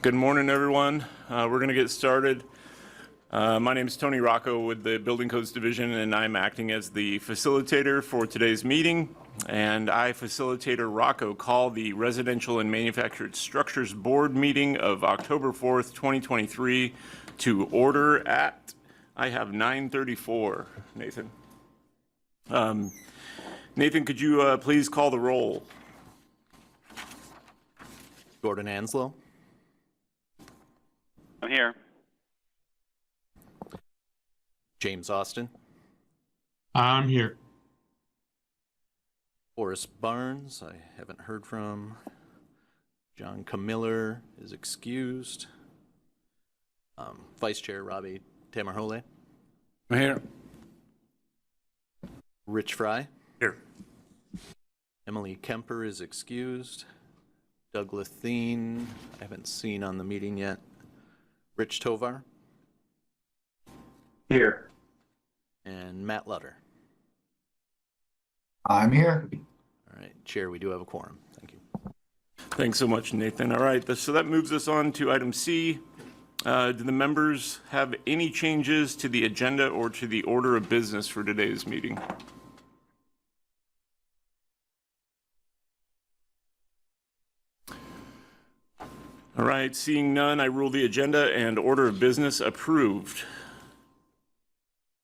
Good morning, everyone. We're going to get started. My name is Tony Rocco with the Building Codes Division, and I'm acting as the facilitator for today's meeting. And I, Facilitator Rocco, call the Residential and Manufactured Structures Board meeting of October 4th, 2023 to order at, I have 9:34, Nathan. Nathan, could you please call the roll? Gordon Anslow. I'm here. James Austin. I'm here. Forrest Barnes, I haven't heard from. John Camiller is excused. Vice Chair Robbie Tamerhoulet. I'm here. Rich Fry. Here. Emily Kemper is excused. Doug Lethin, I haven't seen on the meeting yet. Rich Tovar. Here. And Matt Lutter. I'm here. All right, Chair, we do have a quorum. Thank you. Thanks so much, Nathan. All right, so that moves us on to item C. Do the members have any changes to the agenda or to the order of business for today's meeting? All right, seeing none, I rule the agenda and order of business approved.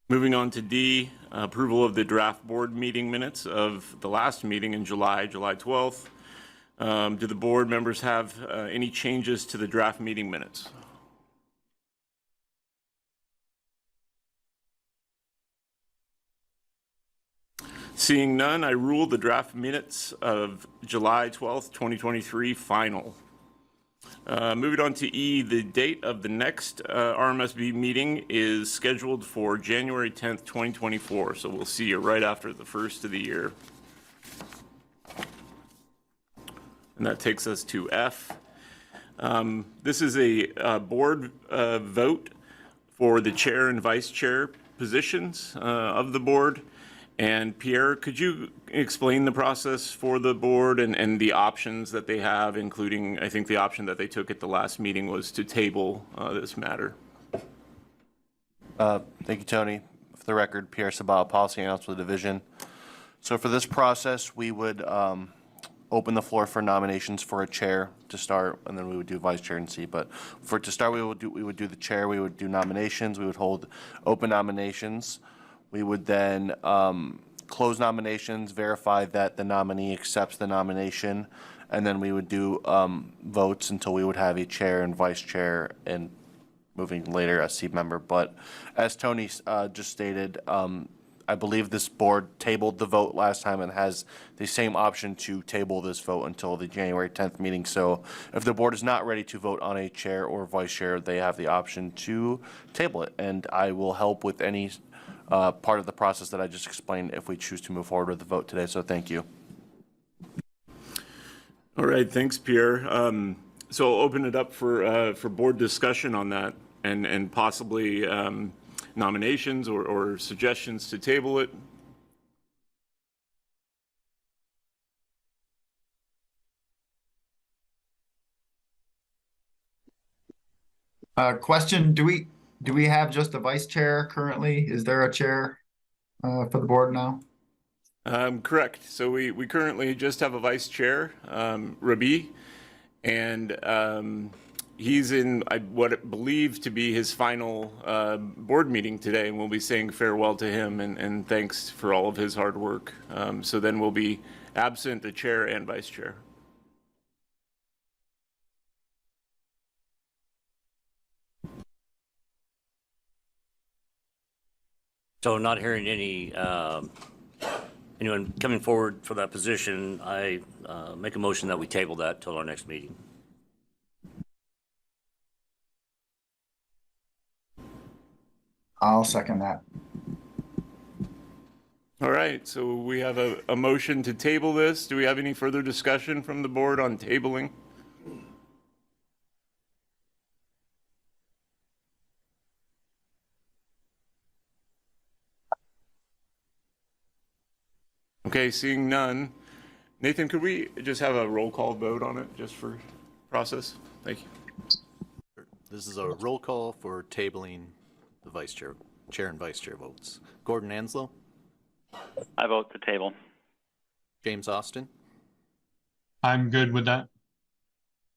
Moving on to D, approval of the draft board meeting minutes of the last meeting in July 12th. Do the board members have any changes to the draft meeting minutes? Seeing none, I rule the draft minutes of July 12th, 2023 final. Moving on to E, the date of the next RMSB meeting is scheduled for January 10th, 2024. So we'll see you right after the first of the year. And that takes us to F. This is a board vote for the chair and vice chair positions of the board. And Pierre, could you explain the process for the board and the options that they have, including, I think the option that they took at the last meeting was to table this matter? Thank you, Tony. For the record, Pierre, Sabagh, Policy Analyst for the Division. So for this process, we would open the floor for nominations for a chair to start, and then we would do vice chair and C. But to start, we would do the chair. We would do nominations. We would hold open nominations. We would then close nominations, verify that the nominee accepts the nomination, and then we would do votes until we would have a chair and vice chair, and moving later a C member. But as Tony just stated, I believe this board tabled the vote last time and has the same option to table this vote until the January 10th meeting. So if the board is not ready to vote on a chair or vice chair, they have the option to table it. And I will help with any part of the process that I just explained if we choose to move forward with the vote today. So thank you. All right, thanks, Pierre. So I'll open it up for board discussion on that and possibly nominations or suggestions to table it. Question, do we have just a vice chair currently? Is there a chair for the board now? Correct. So we currently just have a vice chair, Rabi, and he's in what I believe to be his final board meeting today, and we'll be saying farewell to him and thanks for all of his hard work. So then we'll be absent the chair and vice chair. So not hearing any anyone coming forward for that position, I make a motion that we table that till our next meeting. I'll second that. All right, so we have a motion to table this. Do we have any further discussion from the board on tabling? Okay, seeing none. Nathan, could we just have a roll call vote on it just for process? Thank you. This is a roll call for tabling the chair and vice chair votes. Gordon Anslow, I vote to table. James Austin, I'm good with that.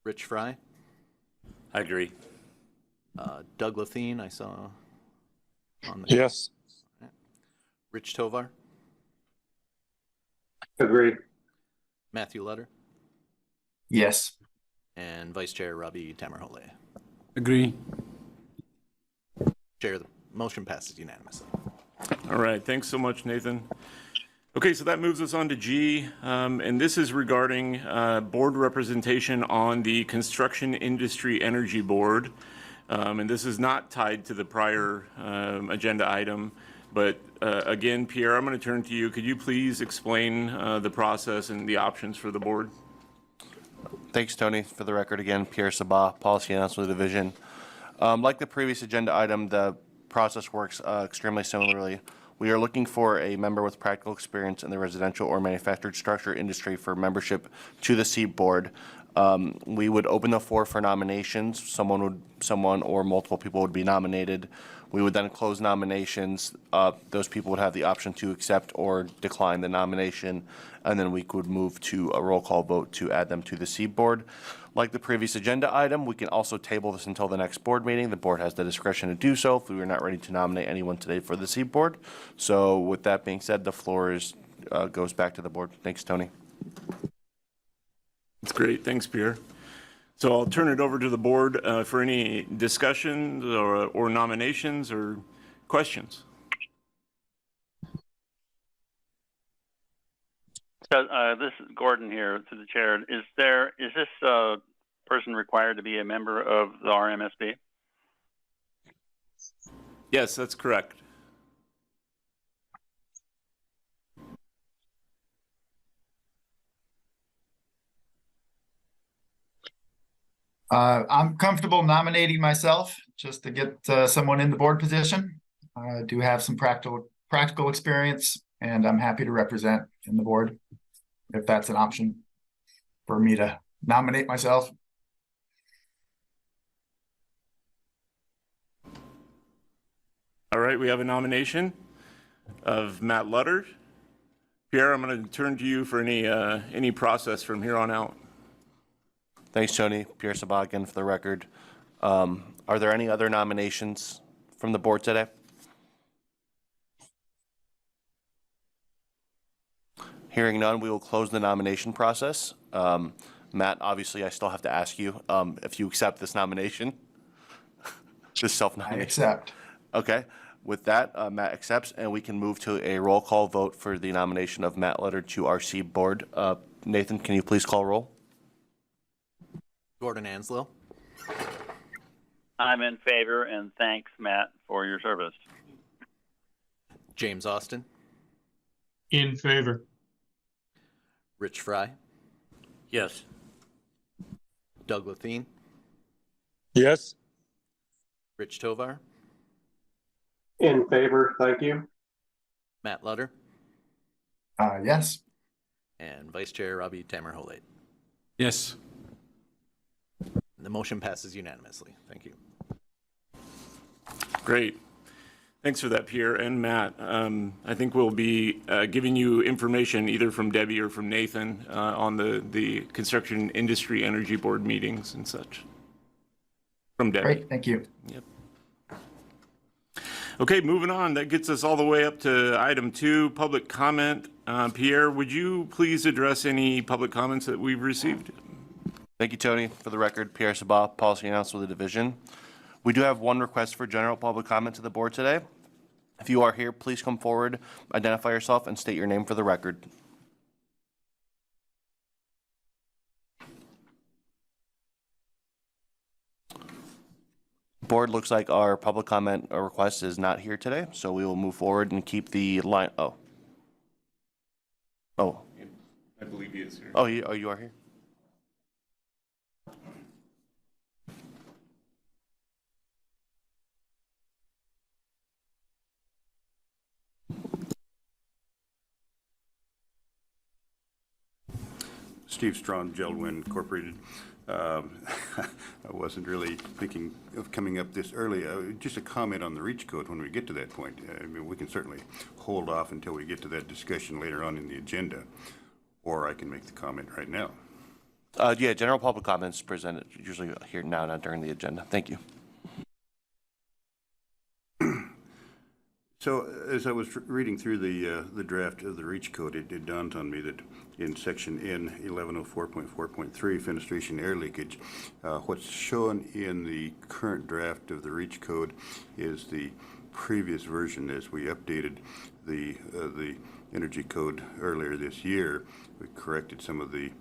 Rich Fry, I agree. Doug Lethin, I saw on the. Yes. Rich Tovar, Agree. Matthew Lutter, Yes. and Vice Chair Robbie Tamerhoulet. Agree. Chair, the motion passes unanimously. All right, thanks so much, Nathan. Okay, so that moves us on to G, and this is regarding board representation on the Construction Industry Energy Board. And this is not tied to the prior agenda item, but again, Pierre, I'm going to turn to you. Could you please explain the process and the options for the board? Thanks, Tony. For the record, again, Pierre Sabagh, Policy Analyst with the Division. Like the previous agenda item, the process works extremely similarly. We are looking for a member with practical experience in the residential or manufactured structure industry for membership to the CIEB board. We would open the floor for nominations. Someone or multiple people would be nominated. We would then close nominations. Those people would have the option to accept or decline the nomination, and then we could move to a roll call vote to add them to the CIEB board. Like the previous agenda item, we can also table this until the next board meeting. The board has the discretion to do so if we were not ready to nominate anyone today for the CIEB board. So with that being said, the floor goes back to the board. Thanks, Tony. That's great. Thanks, Pierre. So I'll turn it over to the board for any discussions or nominations or questions. So this is Gordon here to the chair. Is this person required to be a member of the RMSB? Yes, that's correct. I'm comfortable nominating myself just to get someone in the board position. I do have some practical experience, and I'm happy to represent in the board if that's an option for me to nominate myself. All right, we have a nomination of Matt Lutter. Pierre, I'm going to turn to you for any process from here on out. Thanks, Tony. Pierre Sabagh again for the record. Are there any other nominations from the board today? Hearing none, we will close the nomination process. Matt, obviously, I still have to ask you if you accept this nomination. This I self-nomination. accept. Okay. With that, Matt accepts, and we can move to a roll call vote for the nomination of Matt Lutter to our CIEB board. Nathan, can you please call roll? Gordon Anslow, I'm in favor, and thanks, Matt, for your service. James Austin, In favor. Rich Fry, Yes. Doug Lethin, Yes. Rich Tovar, In favor, thank you. Matt Lutter, Yes. and Vice Chair Robbie Tamerhoulet. Yes. The motion passes unanimously. Thank you. Great. Thanks for that, Pierre and Matt. I think we'll be giving you information either from Debbie or from Nathan on the Construction Industry Energy Board meetings and such. From Debbie. Great. Thank you. Yep. Okay, moving on. That gets us all the way up to item 2, public comment. Pierre, would you please address any public comments that we've received? Thank you, Tony. For the record, Pierre Sabagh, Policy Analyst with the Division. We do have one request for general public comment to the board today. If you are here, please come forward, identify yourself, and state your name for the record. Board, looks like our public comment request is not here today, so we will move forward and keep the line. Oh, I believe he is here. oh, you are here? Steve Strawn, JELD-WEN Incorporated. I wasn't really thinking of coming up this early. Just a comment on the REACH code when we get to that point. I mean, we can certainly hold off until we get to that discussion later on in the agenda, or I can make the comment right now. Yeah, general public comments presented usually here now, not during the agenda. Thank you. So as I was reading through the draft of the REACH code, it dawned on me that in section N 1104.4.3, fenestration air leakage, what's shown in the current draft of the REACH code is the previous version. As we updated the energy code earlier this year, we corrected some of the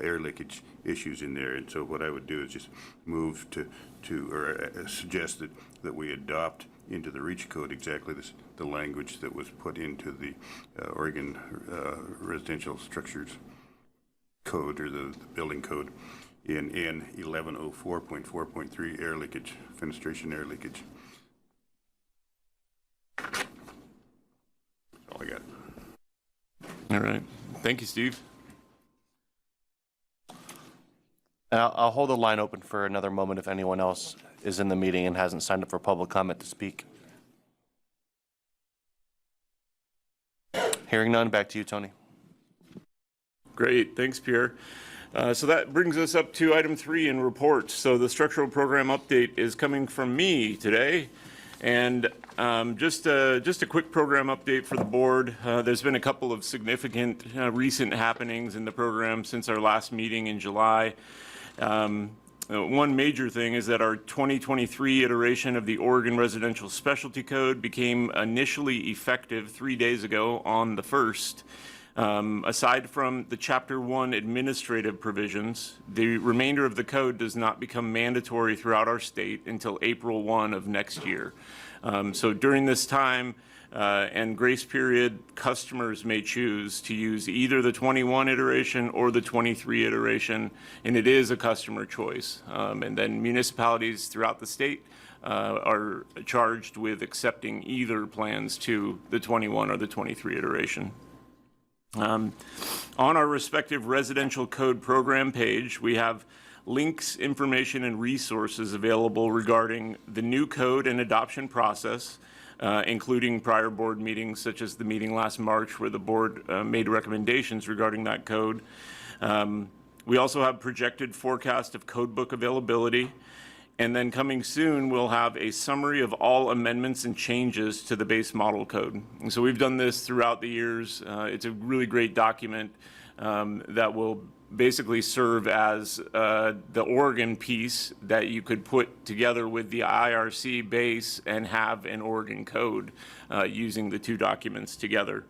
air leakage issues in there. And so what I would do is just move or suggest that we adopt into the REACH code exactly the language that was put into the Oregon Residential Structures Code, or the building code, in N 1104.4.3, air leakage, fenestration air leakage. That's all I got. All right. Thank you, Steve. And I'll hold the line open for another moment if anyone else is in the meeting and hasn't signed up for public comment to speak. Hearing none, back to you, Tony. Great. Thanks, Pierre. So that brings us up to item 3 in reports. So the structural program update is coming from me today. And just a quick program update for the board. There's been a couple of significant recent happenings in the program since our last meeting in July. One major thing is that our 2023 iteration of the Oregon Residential Specialty Code became initially effective 3 days ago on the 1st. Aside from the Chapter 1 administrative provisions, the remainder of the code does not become mandatory throughout our state until April 1 of next year. So during this time and grace period, customers may choose to use either the 21 iteration or the 23 iteration, and it is a customer choice. And then municipalities throughout the state are charged with accepting either plans to the 21 or the 23 iteration. On our respective residential code program page, we have links, information, and resources available regarding the new code and adoption process, including prior board meetings, such as the meeting last March where the board made recommendations regarding that code. We also have projected forecast of codebook availability. And then coming soon, we'll have a summary of all amendments and changes to the base model code. And so we've done this throughout the years. It's a really great document that will basically serve as the Oregon piece that you could put together with the IRC base and have an Oregon code using the two documents together.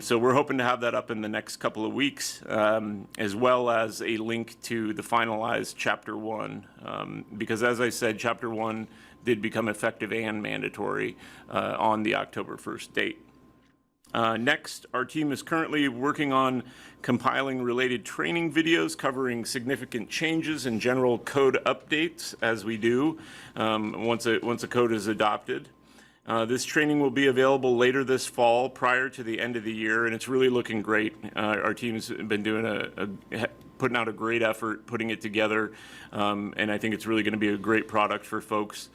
So we're hoping to have that up in the next couple of weeks, as well as a link to the finalized Chapter 1, because as I said, Chapter 1 did become effective and mandatory on the October 1st date. Next, our team is currently working on compiling related training videos covering significant changes and general code updates as we do once a code is adopted. This training will be available later this fall prior to the end of the year, and it's really looking great. Our team's been doing putting out a great effort putting it together, and I think it's really going to be a great product for folks.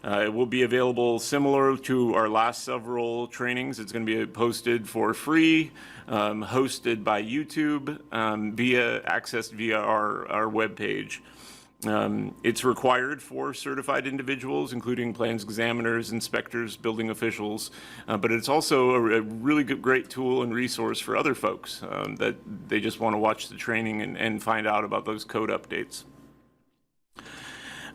It will be available similar to our last several trainings. It's going to be posted for free, hosted by YouTube, accessed via our webpage. It's required for certified individuals, including plans examiners, inspectors, building officials, but it's also a really great tool and resource for other folks that they just want to watch the training and find out about those code updates.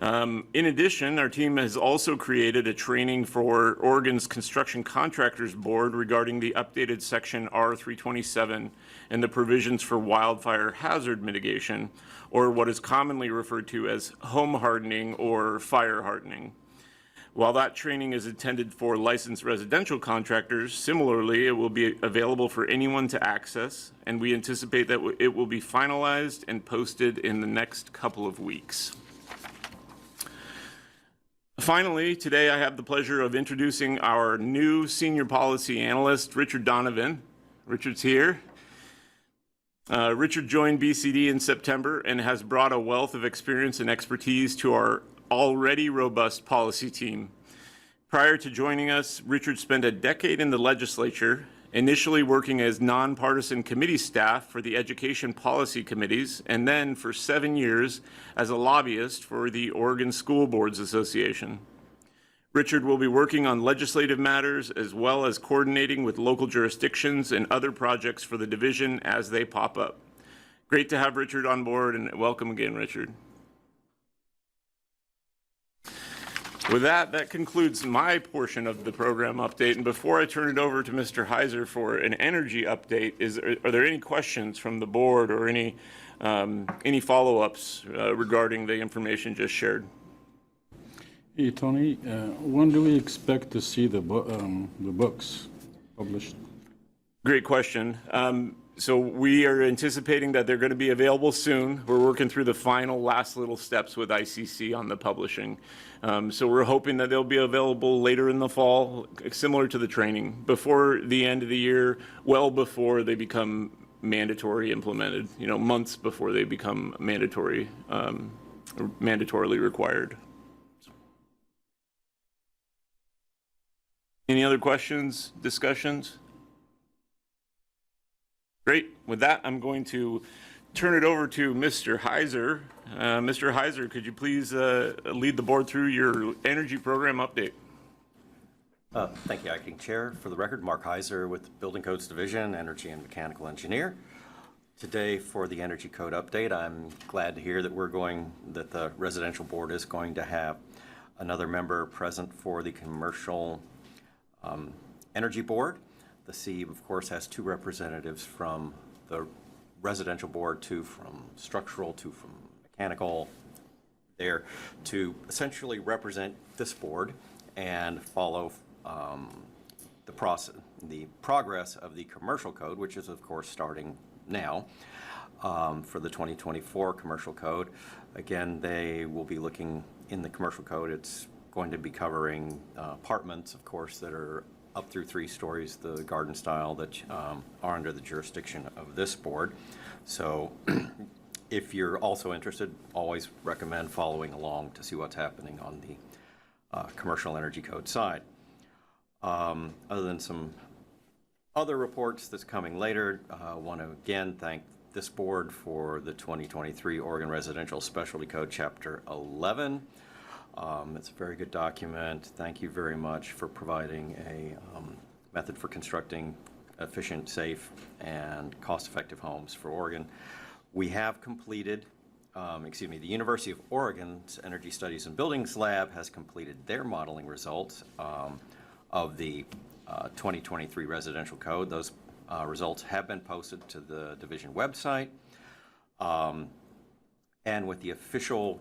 In addition, our team has also created a training for Oregon's Construction Contractors Board regarding the updated section R327 and the provisions for wildfire hazard mitigation, or what is commonly referred to as home hardening or fire hardening. While that training is intended for licensed residential contractors, similarly, it will be available for anyone to access, and we anticipate that it will be finalized and posted in the next couple of weeks. Finally, today I have the pleasure of introducing our new Senior Policy Analyst, Richard Donovan. Richard's here. Richard joined BCD in September and has brought a wealth of experience and expertise to our already robust policy team. Prior to joining us, Richard spent a decade in the legislature, initially working as nonpartisan committee staff for the education policy committees, and then for 7 years as a lobbyist for the Oregon School Boards Association. Richard will be working on legislative matters as well as coordinating with local jurisdictions and other projects for the division as they pop up. Great to have Richard on board, and welcome again, Richard. With that, that concludes my portion of the program update. And before I turn it over to Mr. Heizer for an energy update, are there any questions from the board or any follow-ups regarding the information just shared? Hey, Tony, when do we expect to see the books published? Great question. So we are anticipating that they're going to be available soon. We're working through the final last little steps with ICC on the publishing. So we're hoping that they'll be available later in the fall, similar to the training, before the end of the year, well before they become mandatory implemented, months before they become mandatory, mandatorily required. Any other questions, discussions? Great. With that, I'm going to turn it over to Mr. Heizer. Mr. Heizer, could you please lead the board through your energy program update? Thank you, Acting Chair. For the record, Mark Heizer with Building Codes Division, Energy and Mechanical Engineer. Today, for the Energy Code update, I'm glad to hear that that the Residential Board is going to have another member present for the Commercial Energy Board. The CIEB, of course, has 2 representatives from the Residential Board, 2 from Structural, 2 from Mechanical, there to essentially represent this board and follow the progress of the Commercial Code, which is, of course, starting now for the 2024 Commercial Code. Again, they will be looking in the Commercial Code. It's going to be covering apartments, of course, that are up through 3 stories, the garden style that are under the jurisdiction of this board. So if you're also interested, always recommend following along to see what's happening on the Commercial Energy Code side. Other than some other reports that's coming later, I want to again thank this board for the 2023 Oregon Residential Specialty Code Chapter 11. It's a very good document. Thank you very much for providing a method for constructing efficient, safe, and cost-effective homes for Oregon. We have completed, the University of Oregon's Energy Studies and Buildings Lab has completed their modeling results of the 2023 Residential Code. Those results have been posted to the division website. And with the official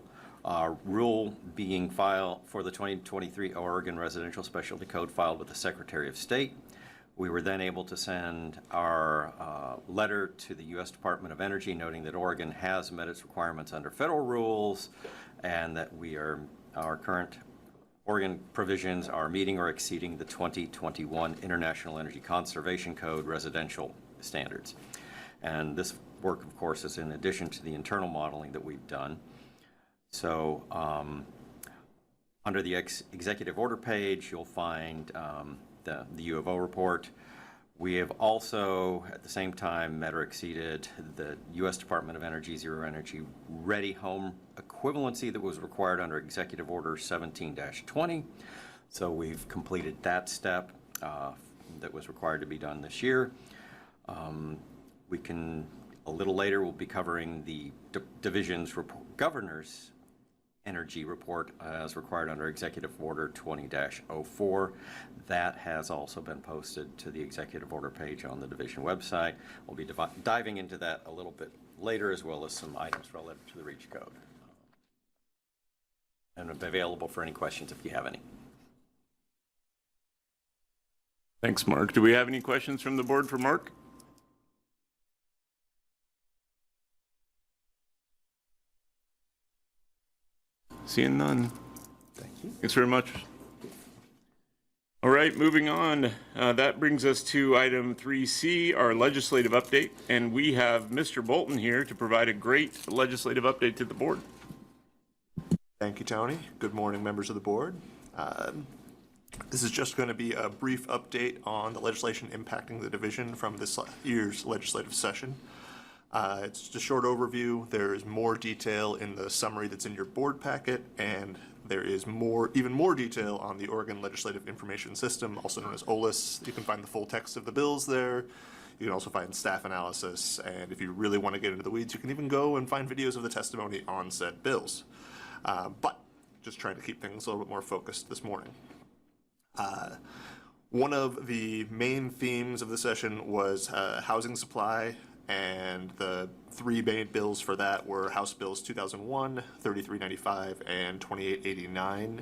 rule being filed for the 2023 Oregon Residential Specialty Code filed with the Secretary of State, we were then able to send our letter to the U.S. Department of Energy noting that Oregon has met its requirements under federal rules and that our current Oregon provisions are meeting or exceeding the 2021 International Energy Conservation Code residential standards. And this work, of course, is in addition to the internal modeling that we've done. So under the executive order page, you'll find the U of O report. We have also, at the same time, met or exceeded the U.S. Department of Energy Zero Energy Ready Home equivalency that was required under Executive Order 17-20. So we've completed that step that was required to be done this year. A little later, we'll be covering the division's governor's energy report as required under Executive Order 20-04. That has also been posted to the Executive Order page on the division website. We'll be diving into that a little bit later, as well as some items related to the REACH code. And I'm available for any questions if you have any. Thanks, Mark. Do we have any questions from the board for Mark? Seeing none. Thank you. Thanks very much. All right, moving on. That brings us to item 3C, our legislative update, and we have Mr. Boulton here to provide a great legislative update to the board. Thank you, Tony. Good morning, members of the board. This is just going to be a brief update on the legislation impacting the division from this year's legislative session. It's just a short overview. There is more detail in the summary that's in your board packet, and there is even more detail on the Oregon Legislative Information System, also known as OLIS. You can find the full text of the bills there. You can also find staff analysis, and if you really want to get into the weeds, you can even go and find videos of the testimony on said bills. But just trying to keep things a little bit more focused this morning. One of the main themes of the session was housing supply, and the three main bills for that were House Bills 2001, 3395, and 2889.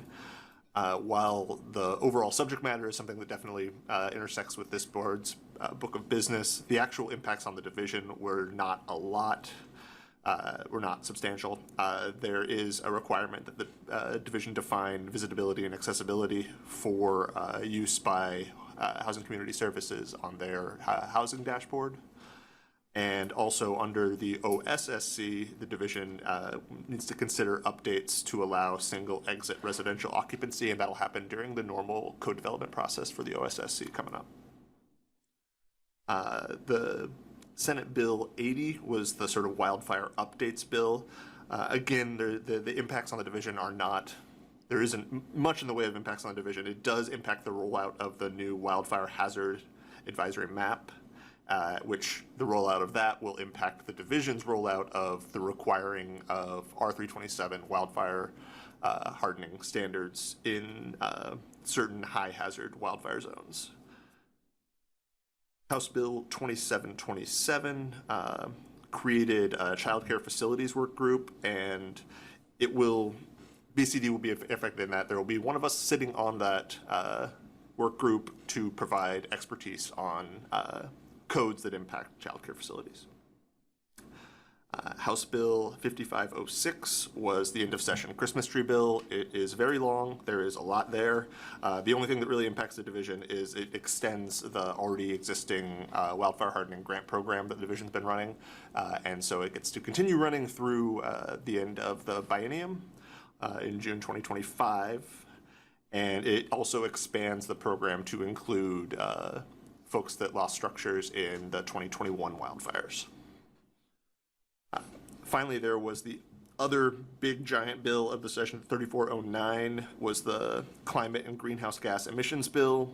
While the overall subject matter is something that definitely intersects with this board's book of business, the actual impacts on the division were not a lot. Were not substantial. There is a requirement that the division define visibility and accessibility for use by Housing Community Services on their housing dashboard. And also under the OSSC, the division needs to consider updates to allow single exit residential occupancy, and that'll happen during the normal code development process for the OSSC coming up. The Senate Bill 80 was the sort of wildfire updates bill. Again, the impacts on the division are not, there isn't much in the way of impacts on the division. It does impact the rollout of the new wildfire hazard advisory map, which the rollout of that will impact the division's rollout of the requiring of R327 wildfire hardening standards in certain high hazard wildfire zones. House Bill 2727 created a child care facilities work group, and BCD will be affected in that. There will be one of us sitting on that work group to provide expertise on codes that impact child care facilities. House Bill 5506 was the end of session Christmas tree bill. It is very long. There is a lot there. The only thing that really impacts the division is it extends the already existing wildfire hardening grant program that the division's been running. And so it gets to continue running through the end of the biennium in June 2025. And it also expands the program to include folks that lost structures in the 2021 wildfires. Finally, there was the other big giant bill of the session, 3409, was the climate and greenhouse gas emissions bill.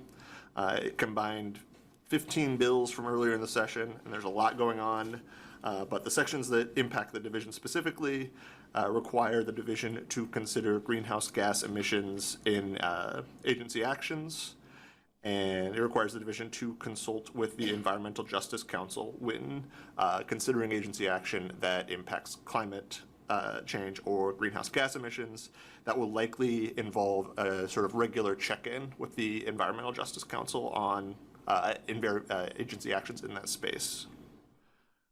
It combined 15 bills from earlier in the session, and there's a lot going on. But the sections that impact the division specifically require the division to consider greenhouse gas emissions in agency actions. And it requires the division to consult with the Environmental Justice Council when considering agency action that impacts climate change or greenhouse gas emissions. That will likely involve a sort of regular check-in with the Environmental Justice Council on agency actions in that space.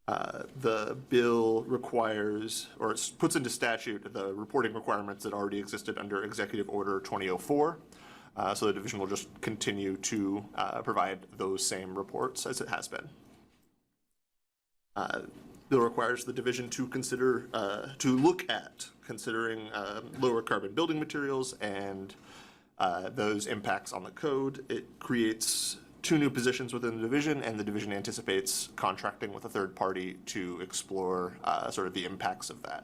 The bill requires, or it puts into statute, the reporting requirements that already existed under Executive Order 2004. So the division will just continue to provide those same reports as it has been. Bill requires the division to consider, to look at considering lower carbon building materials and those impacts on the code. It creates 2 new positions within the division, and the division anticipates contracting with a third party to explore sort of the impacts of that.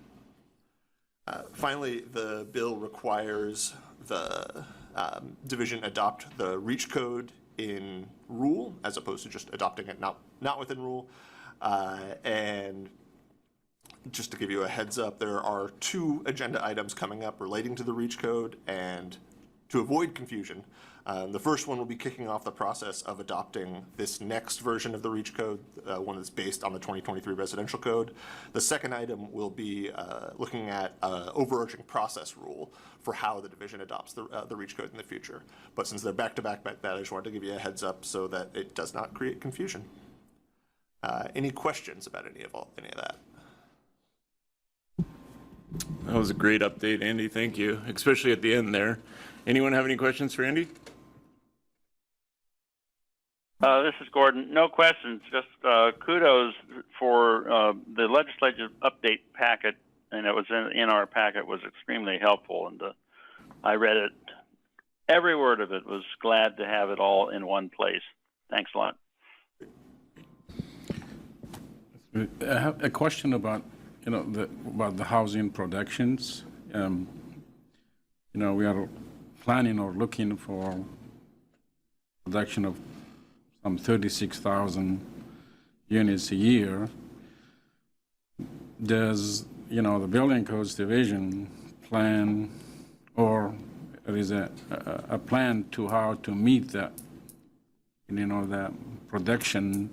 Finally, the bill requires the division adopt the REACH code in rule as opposed to just adopting it not within rule. And just to give you a heads up, there are 2 agenda items coming up relating to the REACH code, and to avoid confusion, the first one will be kicking off the process of adopting this next version of the REACH code, one that's based on the 2023 residential code. The second item will be looking at overarching process rule for how the division adopts the REACH code in the future. But since they're back-to-back like that, I just wanted to give you a heads up so that it does not create confusion. Any questions about any of that? That was a great update, Andy. Thank you, especially at the end there. Anyone have any questions for Andy? This is Gordon. No questions, just kudos for the legislative update packet, and it was in our packet, was extremely helpful, and I read it. Every word of it. Was glad to have it all in one place. Thanks a lot. I have a question about, about the housing productions. We are planning or looking for production of some 36,000 units a year. Does, the Building Codes Division plan, or there is a plan to how to meet that, that production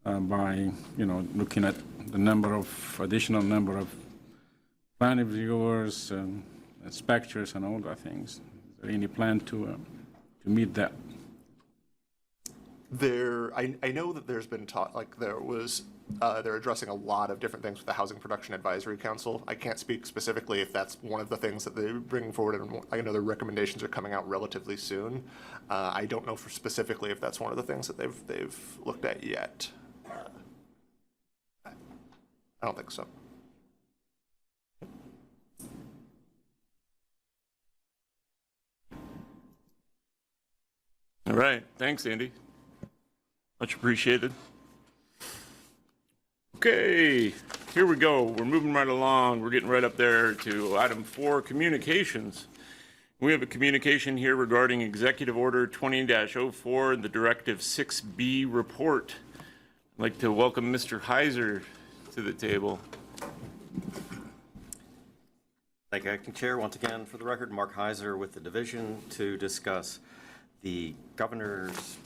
by, looking at the additional number of plan reviewers and inspectors and all that things? Is there any plan to meet that? I know that there's been talk, they're addressing a lot of different things with the Housing Production Advisory Council. I can't speak specifically if that's one of the things that they're bringing forward, and I know their recommendations are coming out relatively soon. I don't know specifically if that's one of the things that they've looked at yet. I don't think so. All right. Thanks, Andy. Much appreciated. Okay, here we go. We're moving right along. We're getting right up there to item 4, communications. We have a communication here regarding Executive Order 20-04, the Directive VI.B report. I'd like to welcome Mr. Heizer to the table. Thank you, Acting Chair. Once again, for the record, Mark Heizer with the division to discuss the governor's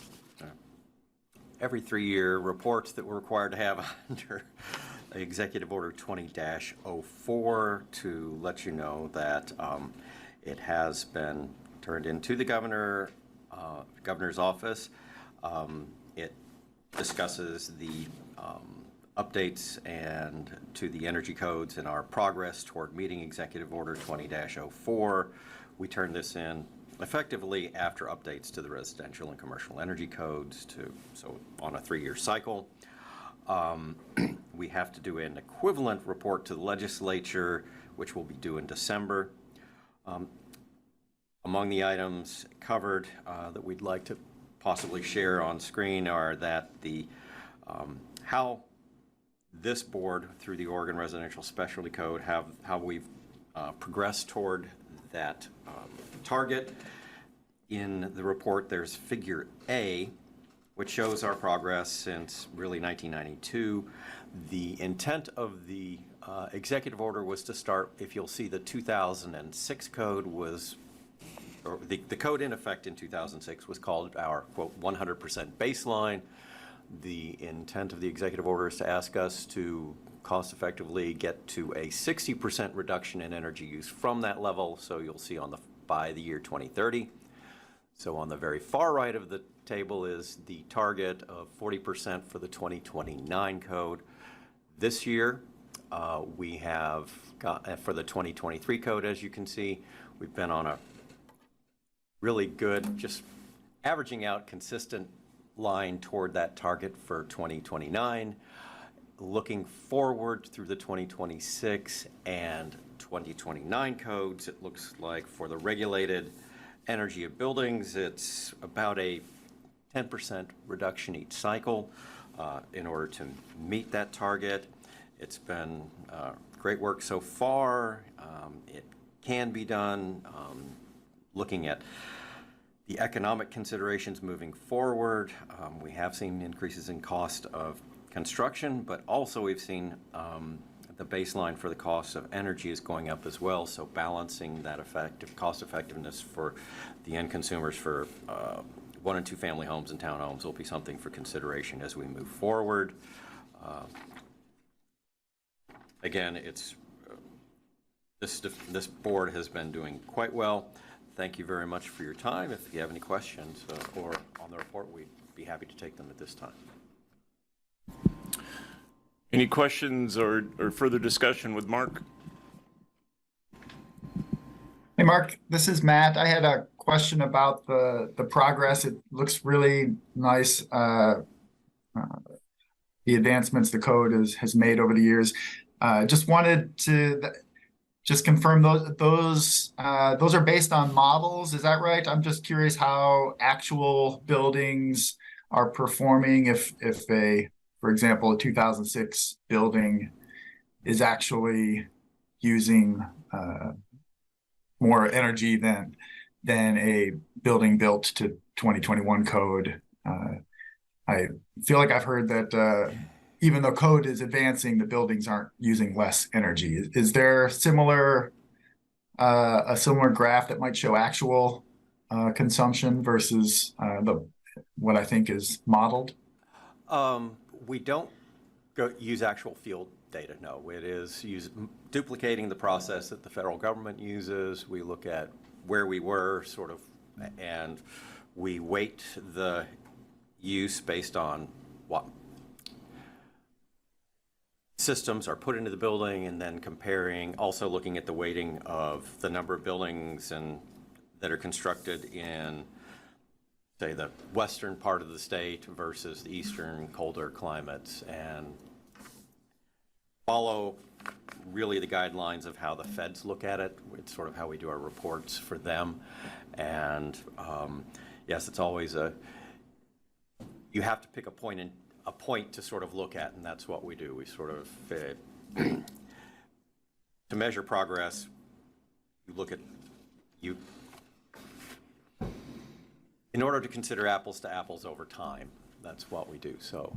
every 3-year reports that we're required to have under Executive Order 20-04 to let you know that it has been turned into the governor's office. It discusses the updates and to the energy codes and our progress toward meeting Executive Order 20-04. We turned this in effectively after updates to the residential and commercial energy codes, so on a 3-year cycle. We have to do an equivalent report to the legislature, which will be due in December. Among the items covered that we'd like to possibly share on screen are that how this board, through the Oregon Residential Specialty Code, how we've progressed toward that target. In the report, there's Figure A, which shows our progress since really 1992. The intent of the executive order was to start, if you'll see, the 2006 code was, or the code in effect in 2006 was called our, quote, 100% baseline. The intent of the executive order is to ask us to cost effectively get to a 60% reduction in energy use from that level. So you'll see by the year 2030. So on the very far right of the table is the target of 40% for the 2029 code. This year, we have got, for the 2023 code, as you can see, we've been on a really good, just averaging out consistent line toward that target for 2029. Looking forward through the 2026 and 2029 codes, it looks like for the regulated energy of buildings, it's about a 10% reduction each cycle in order to meet that target. It's been great work so far. It can be done. Looking at the economic considerations moving forward, we have seen increases in cost of construction, but also we've seen the baseline for the cost of energy is going up as well. So balancing that cost effectiveness for the end consumers for 1 and 2 family homes and townhomes will be something for consideration as we move forward. Again, this board has been doing quite well. Thank you very much for your time. If you have any questions or on the report, we'd be happy to take them at this time. Any questions or further discussion with Mark? Hey, Mark, this is Matt. I had a question about the progress. It looks really nice. The advancements the code has made over the years. Just wanted to just confirm those are based on models. Is that right? I'm just curious how actual buildings are performing. If for example, a 2006 building is actually using more energy than a building built to 2021 code. I feel like I've heard that even though code is advancing, the buildings aren't using less energy. Is there a similar graph that might show actual consumption versus what I think is modeled? We don't use actual field data, no. It is duplicating the process that the federal government uses. We look at where we were sort of, and we weight the use based on what systems are put into the building, and then comparing, also looking at the weighting of the number of buildings that are constructed in, say, the western part of the state versus the eastern colder climates, and follow really the guidelines of how the feds look at it. It's sort of how we do our reports for them. And yes, it's always you have to pick a point to sort of look at, and that's what we do. We sort of to measure progress, you look at in order to consider apples to apples over time. That's what we do. So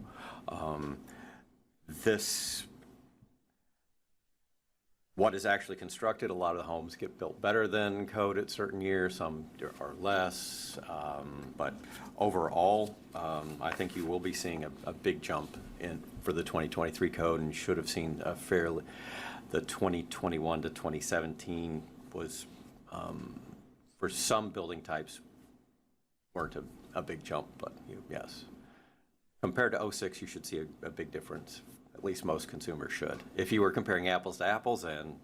what is actually constructed, a lot of the homes get built better than code at certain years, some are less, but overall, I think you will be seeing a big jump for the 2023 code, and should have seen the 2021 to 2017 was, for some building types, weren't a big jump, but yes. Compared to 06, you should see a big difference. At least most consumers should. If you were comparing apples to apples and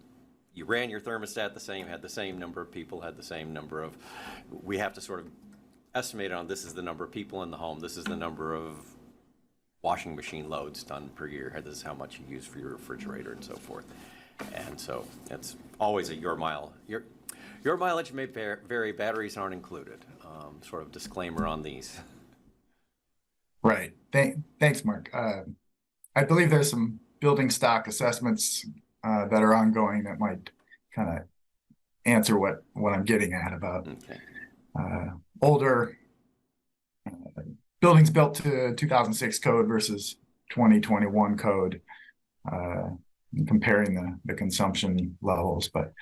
you ran your thermostat the same, had the same number of people, had the same number of, we have to sort of estimate on this is the number of people in the home, this is the number of washing machine loads done per year, this is how much you use for your refrigerator and so forth. And so it's always a your mileage may vary, batteries aren't included. Sort of disclaimer on these. Right. Thanks, Mark. I believe there's some building stock assessments that are ongoing that might kind of answer what I'm getting at about older buildings built to 2006 code versus 2021 code, comparing the consumption levels. But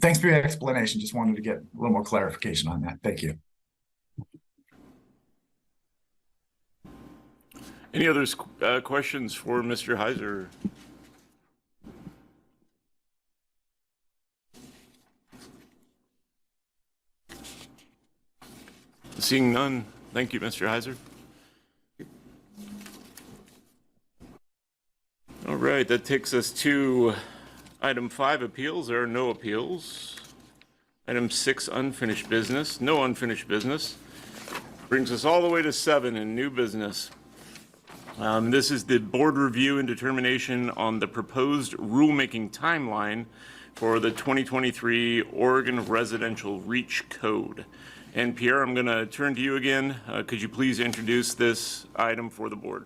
thanks for your explanation. Just wanted to get a little more clarification on that. Thank you. Any other questions for Mr. Heizer? Seeing none, thank you, Mr. Heizer. All right, that takes us to item 5, appeals. There are no appeals. Item 6, unfinished business. No unfinished business. Brings us all the way to 7 in new business. This is the board review and determination on the proposed rulemaking timeline for the 2023 Oregon Residential Reach Code. And Pierre, I'm going to turn to you again. Could you please introduce this item for the board?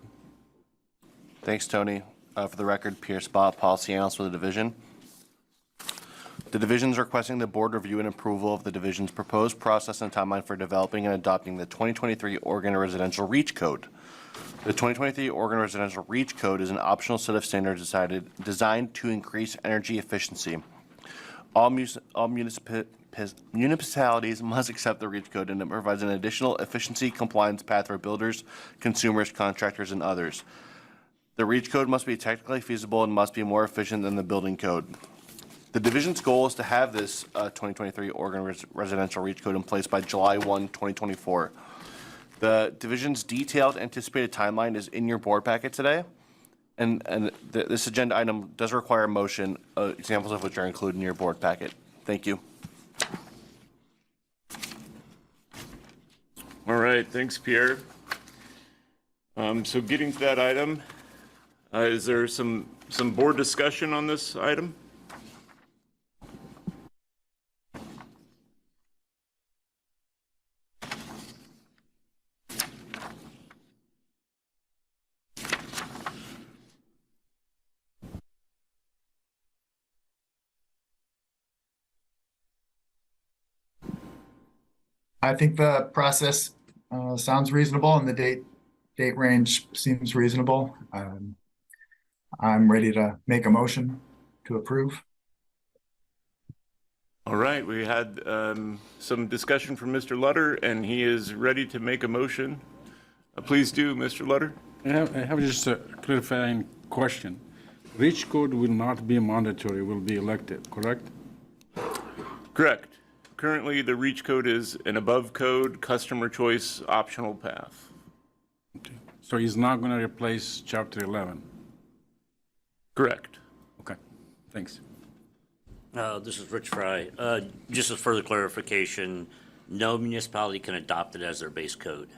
Thanks, Tony. For the record, Pierre Sabagh, Policy Analyst for the division. The division is requesting the board review and approval of the division's proposed process and timeline for developing and adopting the 2023 Oregon Residential Reach Code. The 2023 Oregon Residential Reach Code is an optional set of standards designed to increase energy efficiency. All municipalities must accept the Reach Code, and it provides an additional efficiency compliance path for builders, consumers, contractors, and others. The Reach Code must be technically feasible and must be more efficient than the building code. The division's goal is to have this 2023 Oregon Residential Reach Code in place by July 1, 2024. The division's detailed anticipated timeline is in your board packet today, and this agenda item does require a motion, examples of which are included in your board packet. Thank you. right, thanks, Pierre. So getting to that item, is there some board discussion on this item? I think the process sounds reasonable and the date range seems reasonable. I'm ready to make a motion to approve. All right, we had some discussion from Mr. Lutter, and he is ready to make a motion. Please do, Mr. Lutter. I have just a clarifying question. Reach code will not be mandatory, will be elected, correct? Correct. Currently, the REACH code is an above code customer choice optional path. Okay. So he's not going to replace Chapter 11? Correct. Okay, thanks. This is Rich Fry. Just a further clarification, no municipality can adopt it as their base code.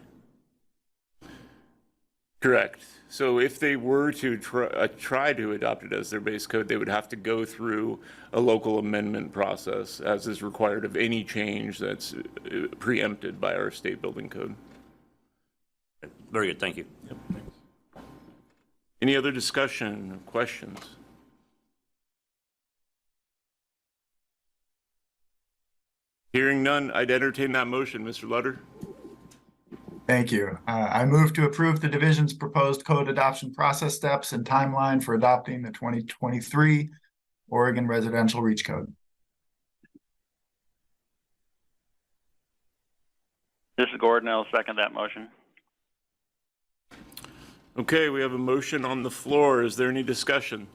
Correct. So if they were to try to adopt it as their base code, they would have to go through a local amendment process, as is required of any change that's preempted by our state building code. Very good, thank you. Yep. Any other discussion or questions? Hearing none, I'd entertain that motion, Mr. Lutter. Thank you. I move to approve the division's proposed code adoption process steps and timeline for adopting the 2023 Oregon Residential REACH Code. This is Gordon. I'll second that motion. Okay, we have a motion on the floor. Is there any discussion?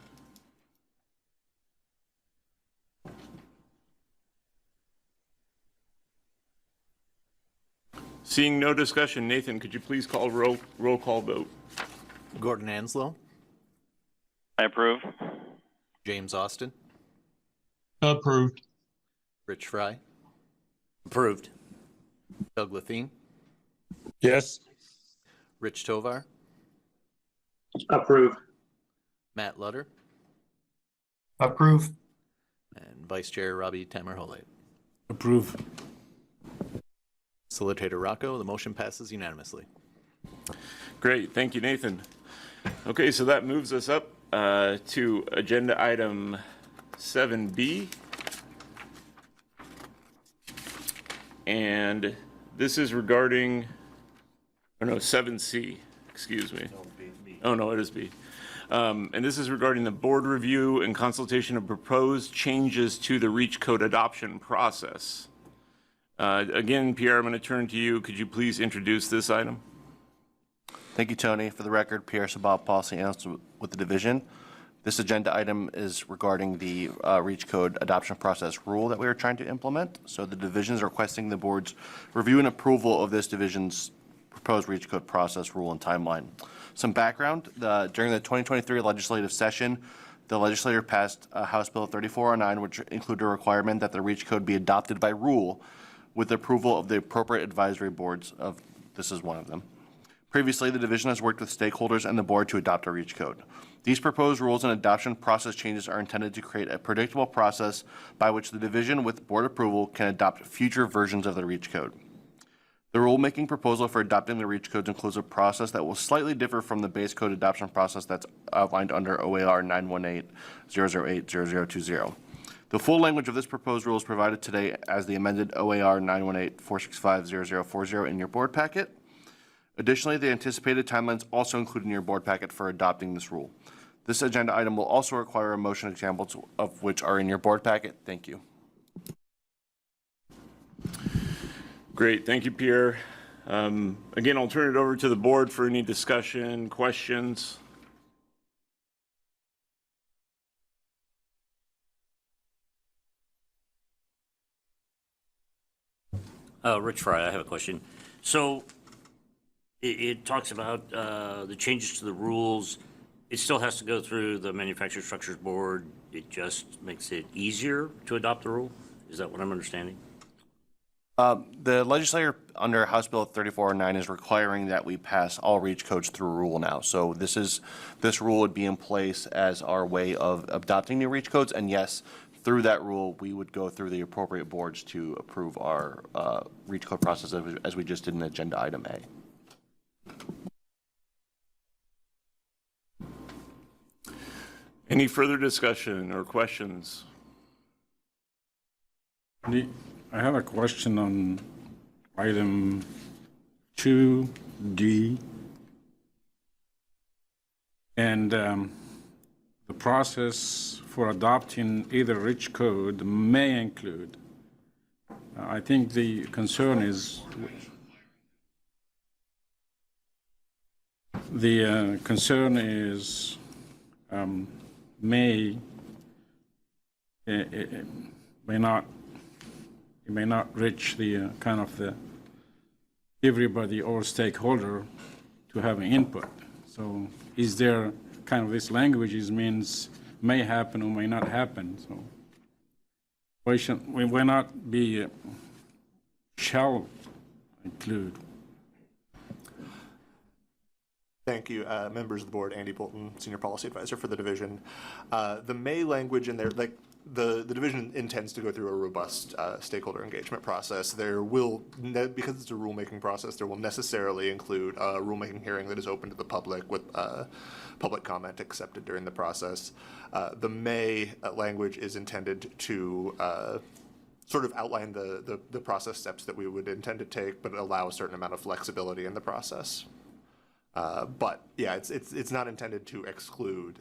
Seeing no discussion, Nathan, could you please call roll call vote? Gordon Anslow, I approve. James Austin, Approved. Rich Fry, Approved. Doug Lethin, Yes. Rich Tovar, Approved. Matt Lutter, Approve. and Vice Chair Robbie Tamerhoulet. Approve. Facilitator Rocco, the motion passes unanimously. Great, thank you, Nathan. Okay, so that moves us up to agenda item 7B. And this is regarding, oh no, 7C, excuse me. Oh no, it is B. And this is regarding the board review and consultation of proposed changes to the REACH code adoption process. Again, Pierre, I'm going to turn to you. Could you please introduce this item? Thank you, Tony. For the record, Pierre, Sabagh, Policy Analyst with the division. This agenda item is regarding the REACH code adoption process rule that we are trying to implement. So the division is requesting the board's review and approval of this division's proposed REACH code process rule and timeline. Some background, during the 2023 legislative session, the legislature passed House Bill 3409, which included a requirement that the REACH code be adopted by rule with approval of the appropriate advisory boards of, this is one of them. Previously, the division has worked with stakeholders and the board to adopt a REACH code. These proposed rules and adoption process changes are intended to create a predictable process by which the division, with board approval, can adopt future versions of the REACH code. The rulemaking proposal for adopting the REACH codes includes a process that will slightly differ from the base code adoption process that's outlined under OAR 918-008-0020. The full language of this proposed rule is provided today as the amended OAR 918-465-0040 in your board packet. Additionally, the anticipated timelines also included in your board packet for adopting this rule. This agenda item will also require a motion, examples of which are in your board packet. Thank you. Great, thank you, Pierre. Again, I'll turn it over to the board for any discussion, questions. Rich Fry, I have a question. So it talks about the changes to the rules. It still has to go through the Manufactured Structures Board. It just makes it easier to adopt the rule? Is that what I'm understanding? The legislator under House Bill 3409 is requiring that we pass all REACH codes through a rule now. So this rule would be in place as our way of adopting new REACH codes. And yes, through that rule, we would go through the appropriate boards to approve our REACH code process as we just did in Agenda Item A. Any further discussion or questions? I have a question on Item II.D. And the process for adopting either REACH code may include. I think the concern is may reach the kind of the everybody or stakeholder to have an input. So is there kind of this language means may happen or may not happen. So why not be shall include? Thank you, members of the board. Andy Boulton, Senior Policy Advisor for the division. The may language in there, like the division intends to go through a robust stakeholder engagement process. There will, because it's a rulemaking process, there will necessarily include a rulemaking hearing that is open to the public with public comment accepted during the process. The may language is intended to sort of outline the process steps that we would intend to take, but allow a certain amount of flexibility in the process. But yeah, it's not intended to exclude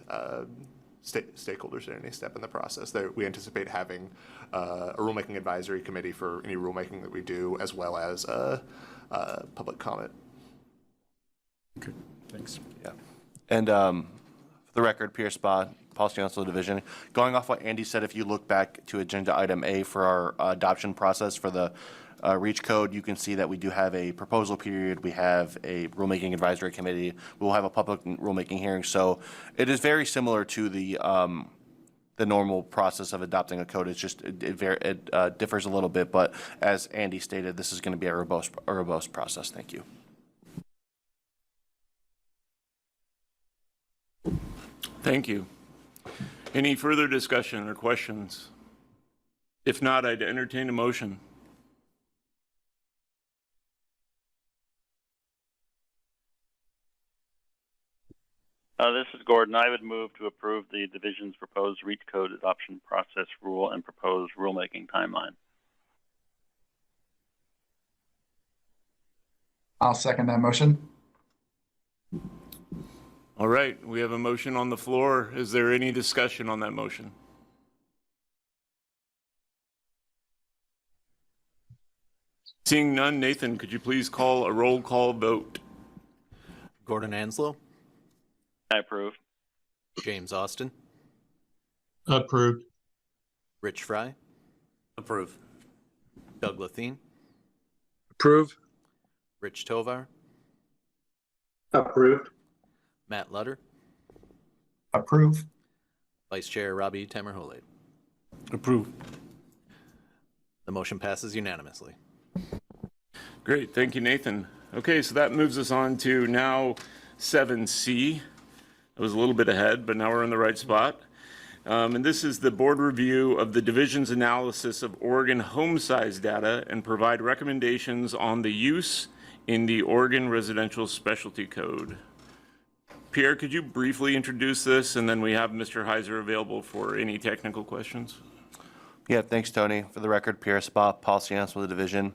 stakeholders at any step in the process. We anticipate having a rulemaking advisory committee for any rulemaking that we do, as well as public comment. Okay, thanks. Yeah. And for the record, Pierre, Policy Council Division, going off what Andy said, if you look back to Agenda Item A for our adoption process for the REACH code, you can see that we do have a proposal period, we have a rulemaking advisory committee, we'll have a public rulemaking hearing. So it is very similar to the normal process of adopting a code. It's just it differs a little bit, but as Andy stated, this is going to be a robust process. Thank you. Thank you. Any further discussion or questions? If not, I'd entertain a motion. This is Gordon. I would move to approve the division's proposed REACH code adoption process rule and proposed rulemaking timeline. I'll second that motion. All right, we have a motion on the floor. Is there any discussion on that motion? Seeing none, Nathan, could you please call a roll call vote? Gordon Anslow, I approve. James Austin, Approved. Rich Fry, Approve. Doug Lethin, Approve. Rich Tovar, Approved. Matt Lutter, Approve. Vice Chair Robbie Tamerhoulet. Approved. The motion passes unanimously. Great, thank you, Nathan. Okay, so that moves us on to now 7C. I was a little bit ahead, but now we're in the right spot. And this is the board review of the division's analysis of Oregon home size data and provide recommendations on the use in the Oregon Residential Specialty Code. Pierre, could you briefly introduce this, and then we have Mr. Heizer available for any technical questions? Yeah, thanks, Tony. For the record, Pierre, Policy Council of the Division.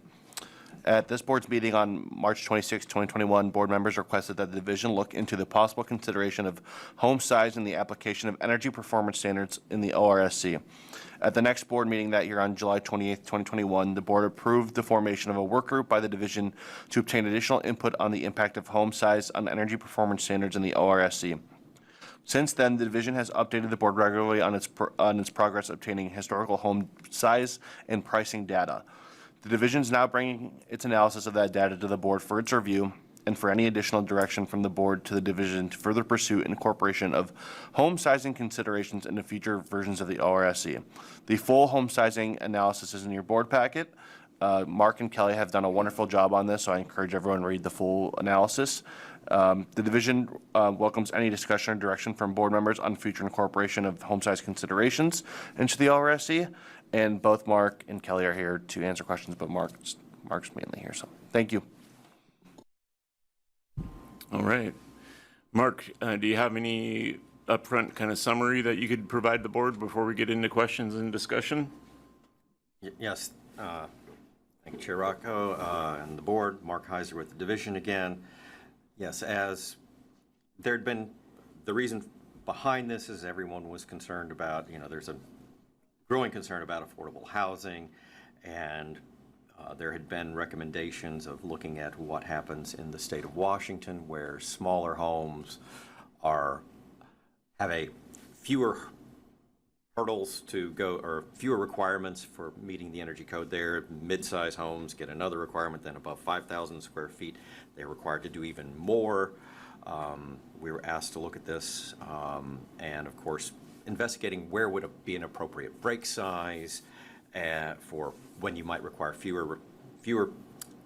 At this board's meeting on March 26, 2021, board members requested that the division look into the possible consideration of home size and the application of energy performance standards in the ORSC. At the next board meeting that year on July 28, 2021, the board approved the formation of a work group by the division to obtain additional input on the impact of home size on energy performance standards in the ORSC. Since then, the division has updated the board regularly on its progress obtaining historical home size and pricing data. The division is now bringing its analysis of that data to the board for its review and for any additional direction from the board to the division to further pursue incorporation of home sizing considerations in the future versions of the ORSC. The full home sizing analysis is in your board packet. Mark and Kelly have done a wonderful job on this, so I encourage everyone to read the full analysis. The division welcomes any discussion or direction from board members on future incorporation of home size considerations into the LRSC, and both Mark and Kelly are here to answer questions, but Mark's mainly here, so thank you. All right. Mark, do you have any upfront kind of summary that you could provide the board before we get into questions and discussion? Yes. Thank you, Chair Rocco, and the board. Mark Heizer with the division again. Yes, as there had been, the reason behind this is everyone was concerned about, there's a growing concern about affordable housing, and there had been recommendations of looking at what happens in the state of Washington, where smaller homes have a fewer hurdles to go, or fewer requirements for meeting the energy code there. Mid-size homes get another requirement, then above 5,000 square feet, they're required to do even more. We were asked to look at this, and of course, investigating where would be an appropriate break size for when you might require fewer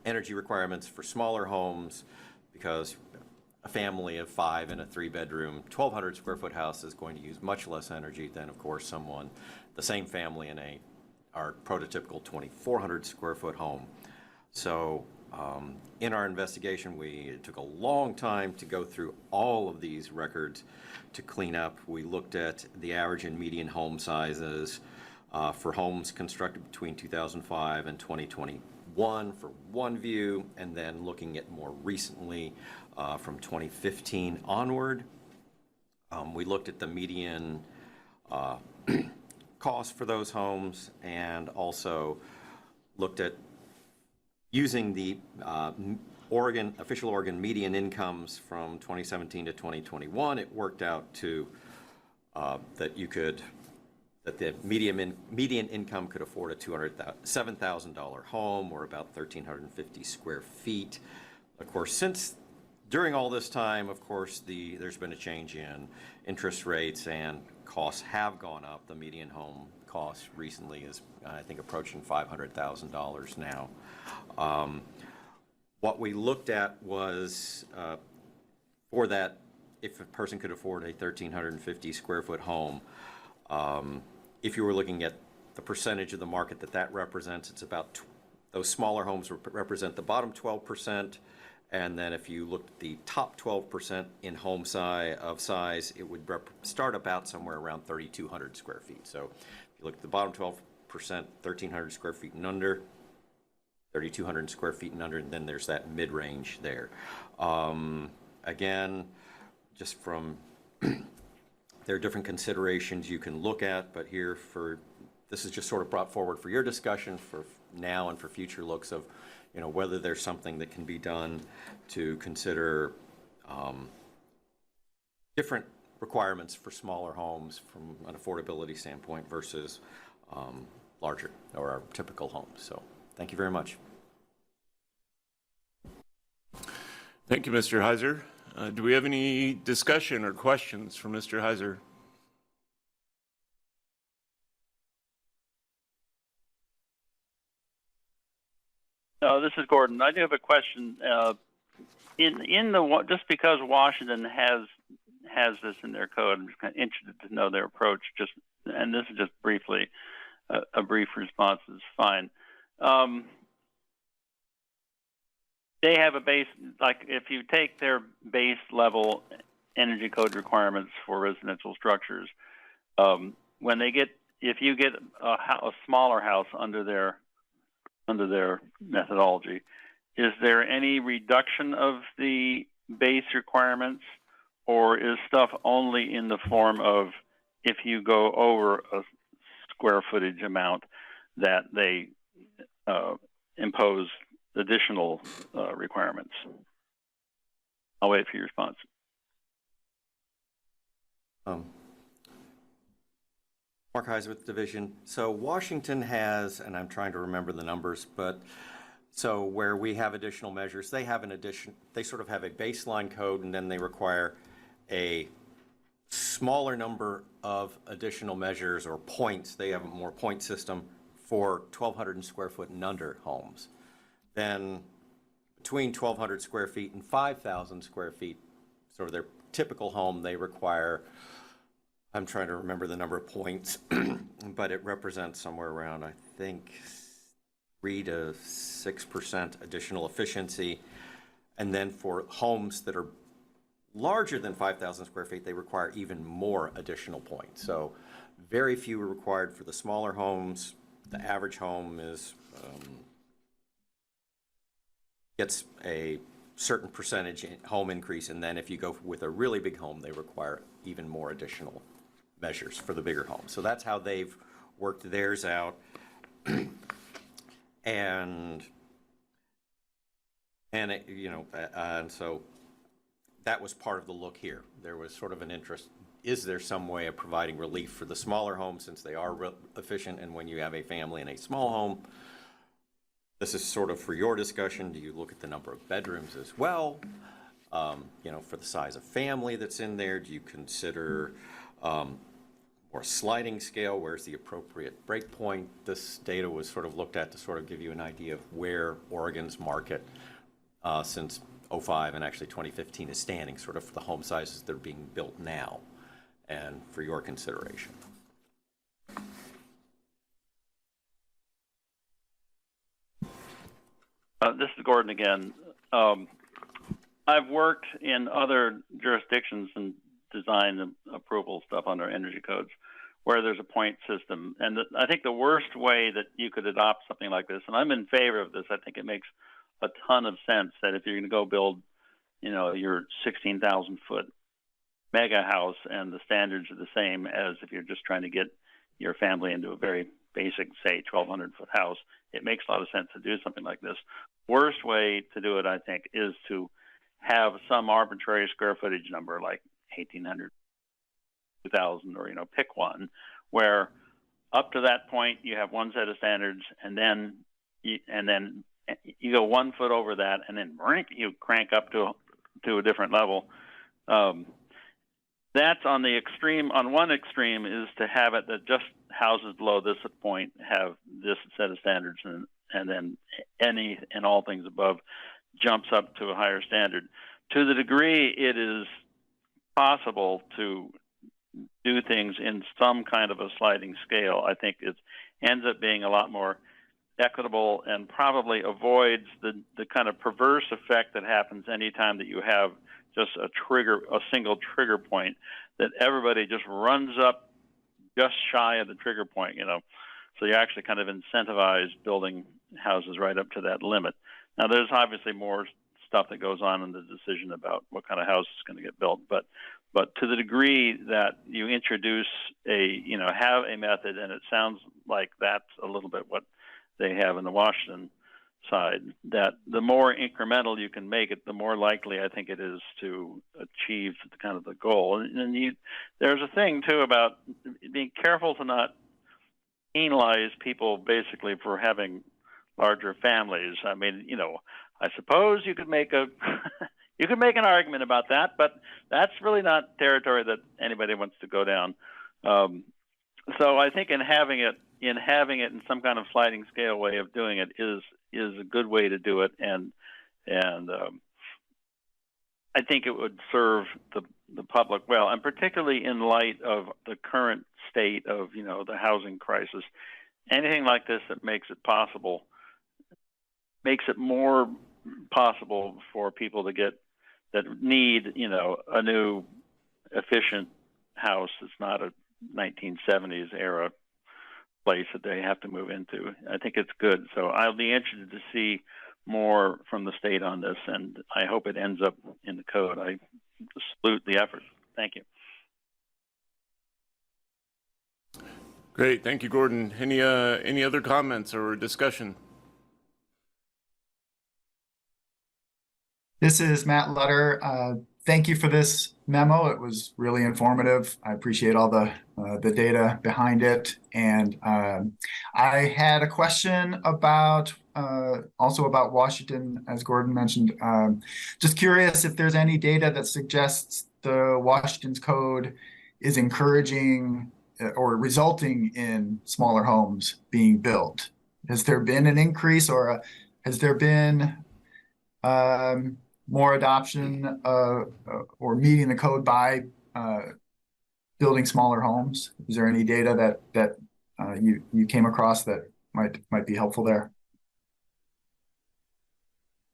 energy requirements for smaller homes, because a family of 5 in a 3-bedroom, 1,200 square foot house is going to use much less energy than, of course, the same family in our prototypical 2,400 square foot home. So in our investigation, it took a long time to go through all of these records to clean up. We looked at the average and median home sizes for homes constructed between 2005 and 2021 for one view, and then looking at more recently from 2015 onward. We looked at the median cost for those homes, and also looked at using the official Oregon median incomes from 2017 to 2021. It worked out to that the median income could afford a $7,000 home, or about 1,350 square feet. Of course, during all this time, of course, there's been a change in interest rates, and costs have gone up. The median home cost recently is, I think, approaching $500,000 now. What we looked at was for that, if a person could afford a 1,350 square foot home, if you were looking at the percentage of the market that represents, it's about those smaller homes represent the bottom 12%. And then if you looked at the top 12% in home size, it would start about somewhere around 3,200 square feet. So if you look at the bottom 12%, 1,300 square feet and under, 3,200 square feet and under, and then there's that mid-range there. Again, just from there are different considerations you can look at, but this is just sort of brought forward for your discussion for now and for future looks of whether there's something that can be done to consider different requirements for smaller homes from an affordability standpoint versus larger or our typical homes. So thank you very much. Thank you, Mr. Heizer. Do we have any discussion or questions for Mr. Heizer? No, this is Gordon. I do have a question. Just because Washington has this in their code, I'm just kind of interested to know their approach. And this is just briefly, a brief response is fine. They have a base, like if you take their base level energy code requirements for residential structures, if you get a smaller house under their methodology, is there any reduction of the base requirements, or is stuff only in the form of if you go over a square footage amount that they impose additional requirements? I'll wait for your response. Mark Heizer with the division. So Washington has, and I'm trying to remember the numbers, but so where we have additional measures, they sort of have a baseline code, and then they require a smaller number of additional measures or points. They have a more point system for 1,200 square foot and under homes. Then between 1,200 square feet and 5,000 square feet, sort of their typical home, they require, I'm trying to remember the number of points, but it represents somewhere around, I think, 3 to 6% additional efficiency. And then for homes that are larger than 5,000 square feet, they require even more additional points. So very few are required for the smaller homes. The average home is gets a certain percentage home increase, and then if you go with a really big home, they require even more additional measures for the bigger home. So that's how they've worked theirs out. and it, you know, and so that was part of the look here. There was sort of an interest, is there some way of providing relief for the smaller homes since they are efficient, and when you have a family in a small home, this is sort of for your discussion. Do you look at the number of bedrooms as well? You know, for the size of family that's in there, do you consider more sliding scale? Where's the appropriate break point? This data was sort of looked at to sort of give you an idea of where Oregon's market since 2005 and actually 2015 is standing, sort of for the home sizes that are being built now, and for your consideration. This is Gordon again. I've worked in other jurisdictions and design approval stuff under energy codes where there's a point system. And I think the worst way that you could adopt something like this, and I'm in favor of this, I think it makes a ton of sense that if you're going to go build, you know, your 16,000 foot mega house and the standards are the same as if you're just trying to get your family into a very basic, say, 1,200 foot house, it makes a lot of sense to do something like this. Worst way to do it, I think, is to have some arbitrary square footage number like 1,800, 2,000, or, you know, pick one, where up to that point you have one set of standards, and then you go 1 foot over that, and then you crank up to a different level. That's on the extreme. On one extreme is to have it that just houses below this point have this set of standards, and then any and all things above jumps up to a higher standard. To the degree it is possible to do things in some kind of a sliding scale, I think it ends up being a lot more equitable and probably avoids the kind of perverse effect that happens anytime that you have just a single trigger point, that everybody just runs up just shy of the trigger point, you know. So you actually kind of incentivize building houses right up to that limit. Now, there's obviously more stuff that goes on in the decision about what kind of house is going to get built, but to the degree that you introduce have a method, and it sounds like that's a little bit what they have in the Washington side, that the more incremental you can make it, the more likely I think it is to achieve kind of the goal. And there's a thing too about being careful to not penalize people basically for having larger families. I mean, you know, I suppose you could make an argument about that, but that's really not territory that anybody wants to go down. So I think in having it in some kind of sliding scale way of doing it is a good way to do it, and I think it would serve the public well, and particularly in light of the current state of, you know, the housing crisis. Anything like this that makes it more possible for people that need, you know, a new efficient house. It's not a 1970s era place that they have to move into. I think it's good. So I'll be interested to see more from the state on this, and I hope it ends up in the code. I salute the effort. Thank you. Great, thank you, Gordon. Any other comments or discussion? This is Matt Lutter. Thank you for this memo. It was really informative. I appreciate all the data behind it. And I had a question about also about Washington, as Gordon mentioned. Just curious if there's any data that suggests the Washington's code is encouraging or resulting in smaller homes being built? Has there been an increase, or has there been more adoption or meeting the code by building smaller homes? Is there any data that you came across that might be helpful there?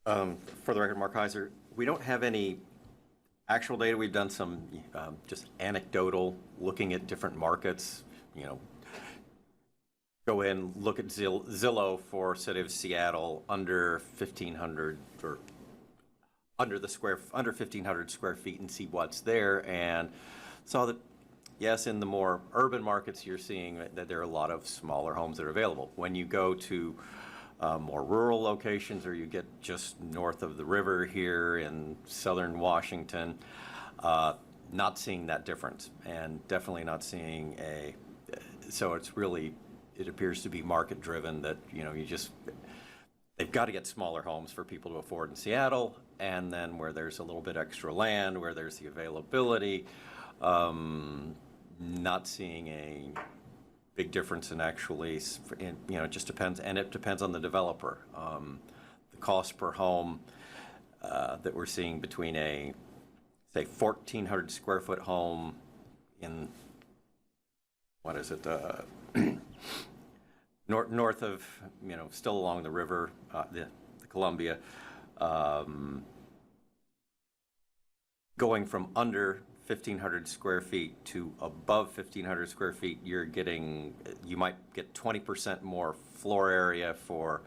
For the record, Mark Heizer, we don't have any actual data. We've done some just anecdotal looking at different markets, go in, look at Zillow for City of Seattle under 1,500 or under 1,500 square feet and see what's there, and saw that, yes, in the more urban markets, you're seeing that there are a lot of smaller homes that are available. When you go to more rural locations, or you get just north of the river here in southern Washington, not seeing that difference, and definitely not seeing so it appears to be market driven, that they've got to get smaller homes for people to afford in Seattle, and then where there's a little bit extra land, where there's the availability, not seeing a big difference in actually, it just depends, and it depends on the developer. The cost per home that we're seeing between a, say, 1,400 square foot home in, what is it, north of, still along the river, the Columbia, going from under 1,500 square feet to above 1,500 square feet, you might get 20% more floor area for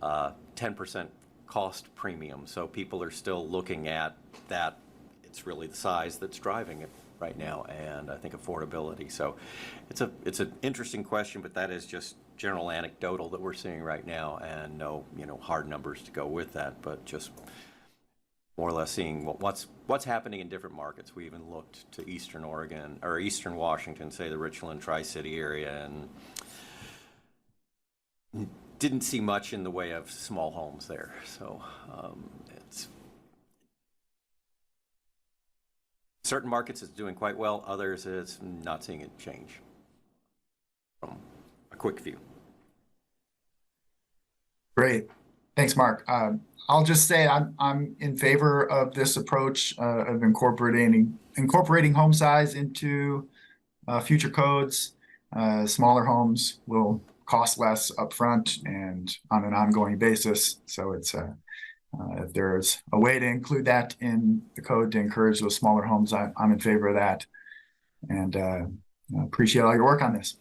10% cost premium. So people are still looking at that. It's really the size that's driving it right now, and I think affordability. So it's an interesting question, but that is just general anecdotal that we're seeing right now, and no hard numbers to go with that, but just more or less seeing what's happening in different markets. We even looked to Eastern Oregon or Eastern Washington, say the Richland Tri-City area, and didn't see much in the way of small homes there. So it's certain markets it's doing quite well, others it's not seeing it change from a quick view. Great. Thanks, Mark. I'll just say I'm in favor of this approach of incorporating home size into future codes. Smaller homes will cost less upfront and on an ongoing basis. So it's if there's a way to include that in the code to encourage those smaller homes, I'm in favor of that, and appreciate all your work on this.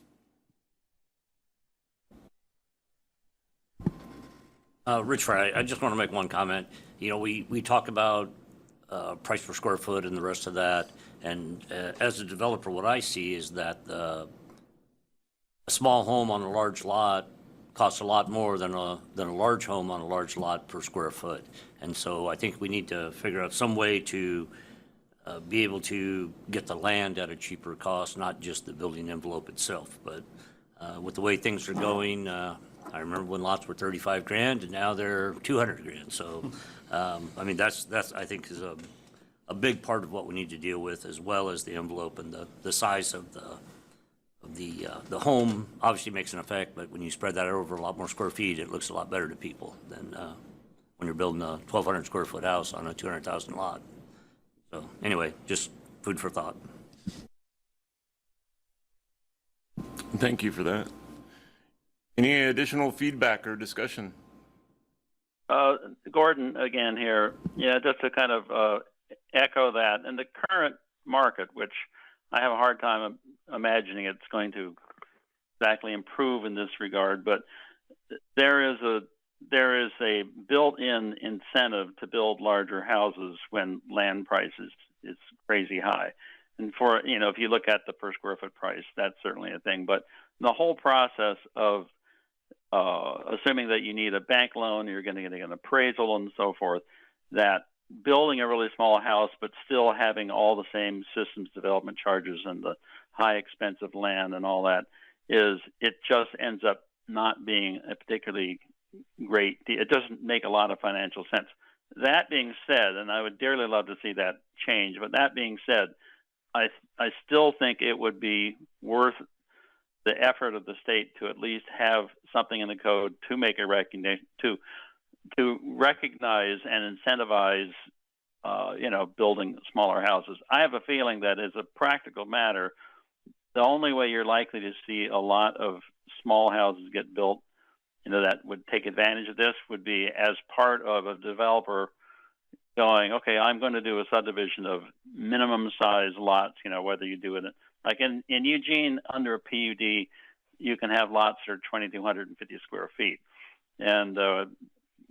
Rich Fry, I just want to make one comment. We talk about price per square foot and the rest of that, and as a developer, what I see is that a small home on a large lot costs a lot more than a large home on a large lot per square foot. And so I think we need to figure out some way to be able to get the land at a cheaper cost, not just the building envelope itself. But with the way things are going, I remember when lots were 35 grand and now they're 200 grand. So, that's I think is a big part of what we need to deal with, as well as the envelope and the size of the home. Obviously makes an effect, but when you spread that over a lot more square feet, it looks a lot better to people than when you're building a 1,200 square foot house on a 200,000 lot. So anyway, just food for thought. Thank you for that. Any additional feedback or discussion? Gordon again here. Yeah, just to kind of echo that. In the current market, which I have a hard time imagining it's going to exactly improve in this regard, but there is a built-in incentive to build larger houses when land prices is crazy high. And for, if you look at the per square foot price, that's certainly a thing. But the whole process of assuming that you need a bank loan, you're going to get an appraisal and so forth, that building a really small house but still having all the same systems development charges and the high expensive land and all that, it just ends up not being a particularly great deal. It doesn't make a lot of financial sense. That being said, and I would dearly love to see that change, but that being said, I still think it would be worth the effort of the state to at least have something in the code to make a recognition, to recognize and incentivize, building smaller houses. I have a feeling that as a practical matter, the only way you're likely to see a lot of small houses get built, that would take advantage of this would be as part of a developer going, okay, I'm going to do a subdivision of minimum size lots, whether you do it like in Eugene under a PUD, you can have lots that are 2,250 square feet. And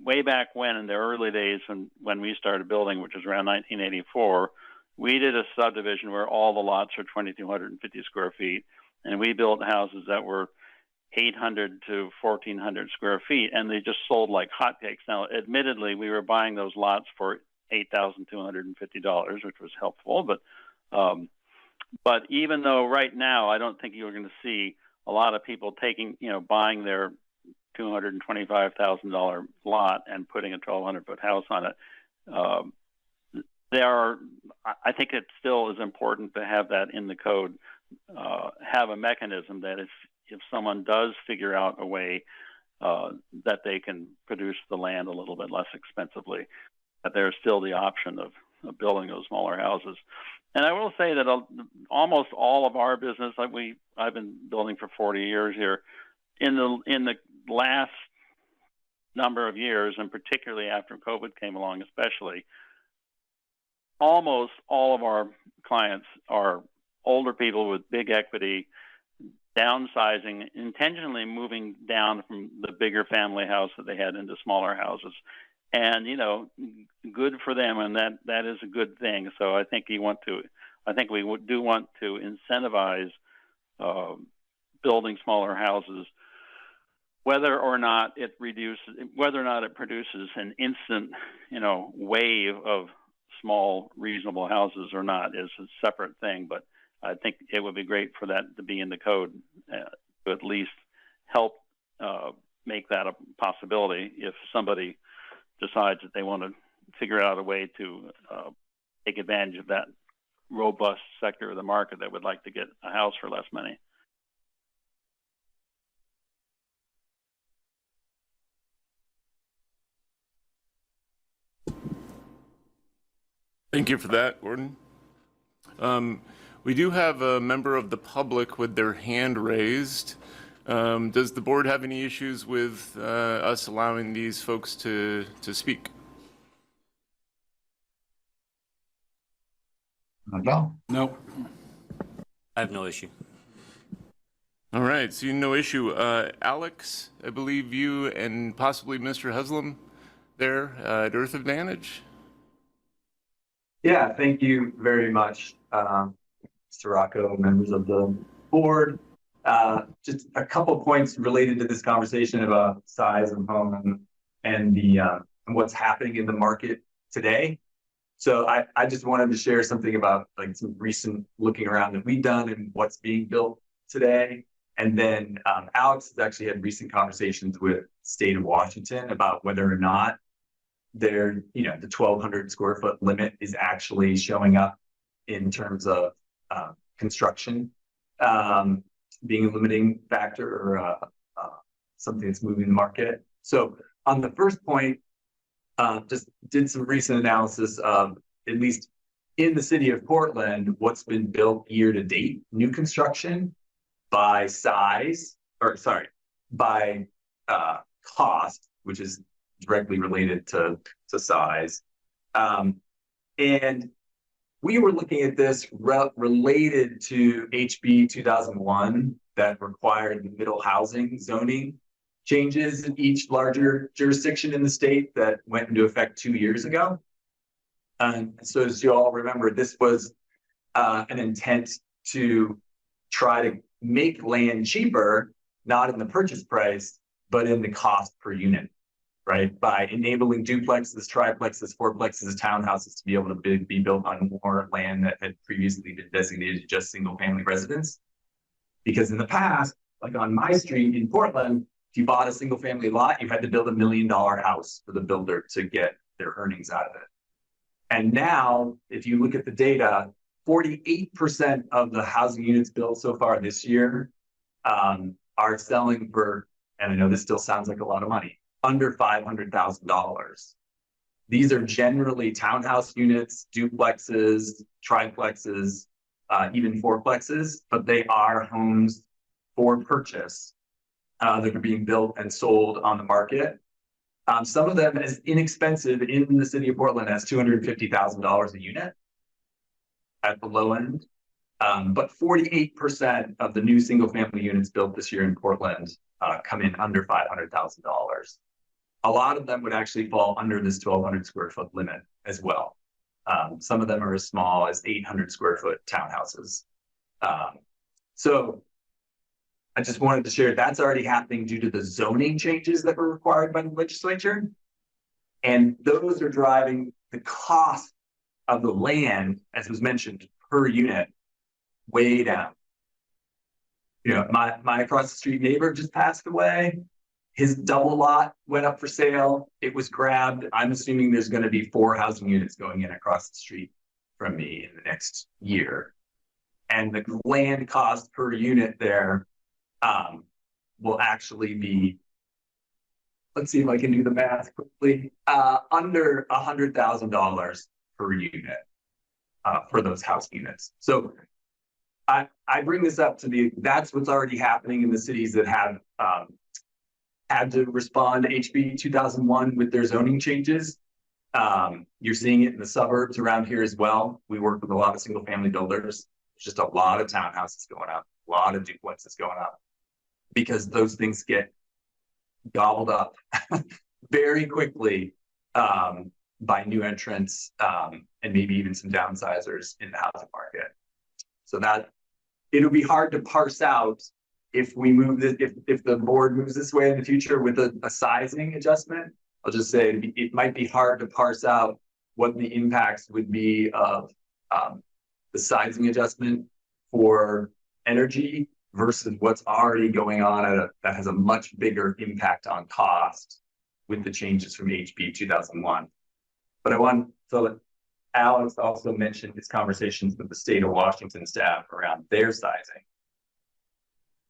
way back when, in the early days when we started building, which was around 1984, we did a subdivision where all the lots are 2,250 square feet, and we built houses that were 800 to 1,400 square feet, and they just sold like hotcakes. Now, admittedly, we were buying those lots for $8,250, which was helpful, but even though right now I don't think you're going to see a lot of people buying their $225,000 lot and putting a 1,200-foot house on it. I think it still is important to have that in the code, have a mechanism that if someone does figure out a way that they can produce the land a little bit less expensively, that there's still the option of building those smaller houses. And I will say that almost all of our business, I've been building for 40 years here, in the last number of years, and particularly after COVID came along especially, almost all of our clients are older people with big equity, downsizing, intentionally moving down from the bigger family house that they had into smaller houses. And, good for them, and that is a good thing. So I think we do want to incentivize building smaller houses, whether or not it produces an instant, wave of small, reasonable houses or not is a separate thing. But I think it would be great for that to be in the code to at least help make that a possibility if somebody decides that they want to figure out a way to take advantage of that robust sector of the market that would like to get a house for less money. Thank you for that, Gordon. We do have a member of the public with their hand raised. Does the board have any issues with us allowing these folks to speak? No. No. I have no issue. All right, so no issue. Alex, I believe you and possibly Mr. Heslam there at Earth Advantage. Yeah, thank you very much, Mr. Rocco, members of the board. Just a couple points related to this conversation about size of home and what's happening in the market today. So I just wanted to share something about like some recent looking around that we've done and what's being built today. And then Alex has actually had recent conversations with the state of Washington about whether or not the 1,200 square foot limit is actually showing up in terms of construction being a limiting factor or something that's moving the market. So on the first point, just did some recent analysis of, at least in the city of Portland, what's been built year to date, new construction by cost, which is directly related to size. And we were looking at this related to HB 2001 that required the middle housing zoning changes in each larger jurisdiction in the state that went into effect 2 years ago. And so as you all remember, this was an intent to try to make land cheaper, not in the purchase price, but in the cost per unit, right? By enabling duplexes, triplexes, fourplexes, townhouses to be able to be built on more land that had previously been designated just single family residence. Because in the past, like on my street in Portland, if you bought a single family lot, you had to build $1 million house for the builder to get their earnings out of it. And now, if you look at the data, 48% of the housing units built so far this year are selling for, and I know this still sounds like a lot of money, under $500,000. These are generally townhouse units, duplexes, triplexes, even fourplexes, but they are homes for purchase that are being built and sold on the market. Some of them as inexpensive in the city of Portland as $250,000 a unit at the low end. But 48% of the new single family units built this year in Portland come in under $500,000. A lot of them would actually fall under this 1,200 square foot limit as well. Some of them are as small as 800 square foot townhouses. So I just wanted to share that's already happening due to the zoning changes that were required by the legislature. And those are driving the cost of the land, as was mentioned, per unit way down. You know, my across the street neighbor just passed away. His double lot went up for sale. It was grabbed. I'm assuming there's going to be 4 housing units going in across the street from me in the next year. And the land cost per unit there will actually be, let's see if I can do the math quickly, under $100,000 per unit for those house units. So I bring this up to that's what's already happening in the cities that have had to respond to HB 2001 with their zoning changes. You're seeing it in the suburbs around here as well. We work with a lot of single family builders. There's just a lot of townhouses going up, a lot of duplexes going up, because those things get gobbled up very quickly by new entrants and maybe even some downsizers in the housing market. So that it'll be hard to parse out if we move this, if the board moves this way in the future with a sizing adjustment. I'll just say it might be hard to parse out what the impacts would be of the sizing adjustment for energy versus what's already going on that has a much bigger impact on cost with the changes from HB 2001. But I want so Alex also mentioned his conversations with the state of Washington staff around their sizing.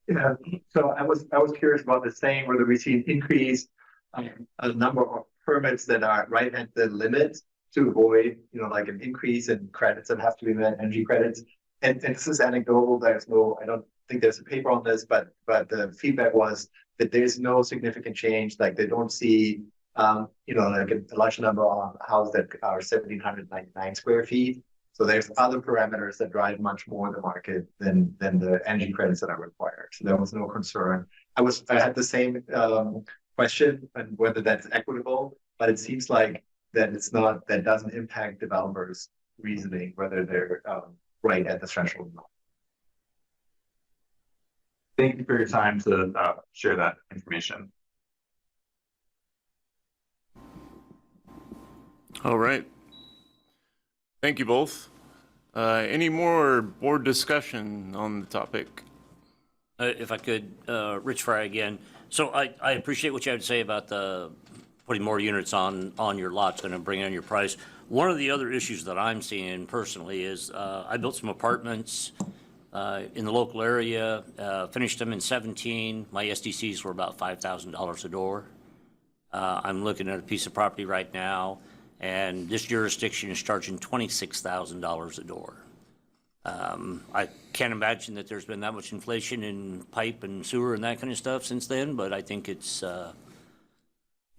Yeah, so I was curious about the same, whether we see an increase a number of permits that are right at the limit to avoid, like an increase in credits that have to be met, energy credits. And this is anecdotal. I don't think there's a paper on this, but the feedback was that there's no significant change. Like they don't see, like a large number on houses that are 1,799 square feet. So there's other parameters that drive much more the market than the energy credits that are required. So there was no concern. I had the same question and whether that's equitable, but it seems like that it's not, that doesn't impact developers' reasoning, whether they're right at the threshold. Thank you for your time to share that information. All right. Thank you both. Any more board discussion on the topic? If I could, Rich Fry again. So I appreciate what you had to say about the putting more units on your lot's going to bring in your price. One of the other issues that I'm seeing personally is I built some apartments in the local area, finished them in 17. My SDCs were about $5,000 a door. I'm looking at a piece of property right now, and this jurisdiction is charging $26,000 a door. I can't imagine that there's been that much inflation in pipe and sewer and that kind of stuff since then, but I think it's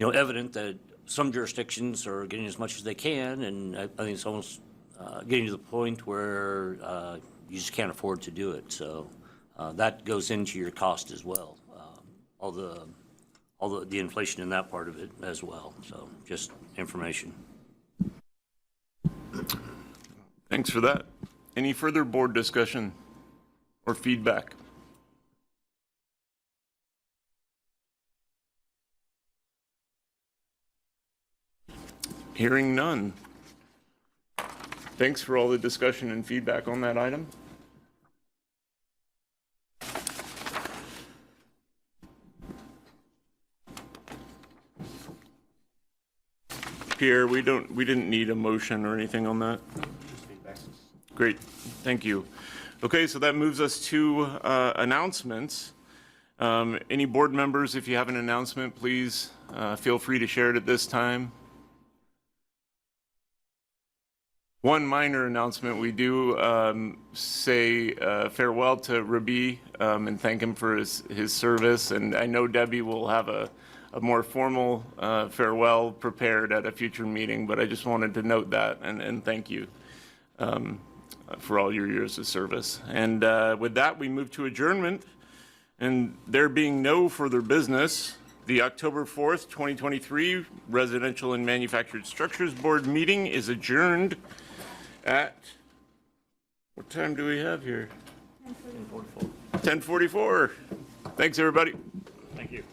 evident that some jurisdictions are getting as much as they can, and I think it's almost getting to the point where you just can't afford to do it. So that goes into your cost as well, all the inflation in that part of it as well. So just information. Thanks for that. Any further board discussion or feedback? Hearing none. Thanks for all the discussion and feedback on that item. Pierre, we didn't need a motion or anything on that. Great, thank you. Okay, so that moves us to announcements. Any board members, if you have an announcement, please feel free to share it at this time. One minor announcement, we do say farewell to Rabi and thank him for his service. And I know Debbie will have a more formal farewell prepared at a future meeting, but I just wanted to note that and thank you for all your years of service. And with that, we move to adjournment. And there being no further business, the October 4th, 2023 Residential and Manufactured Structures Board meeting is adjourned at, what time do we have here? 10:44. 10:44. Thanks, everybody. Thank you.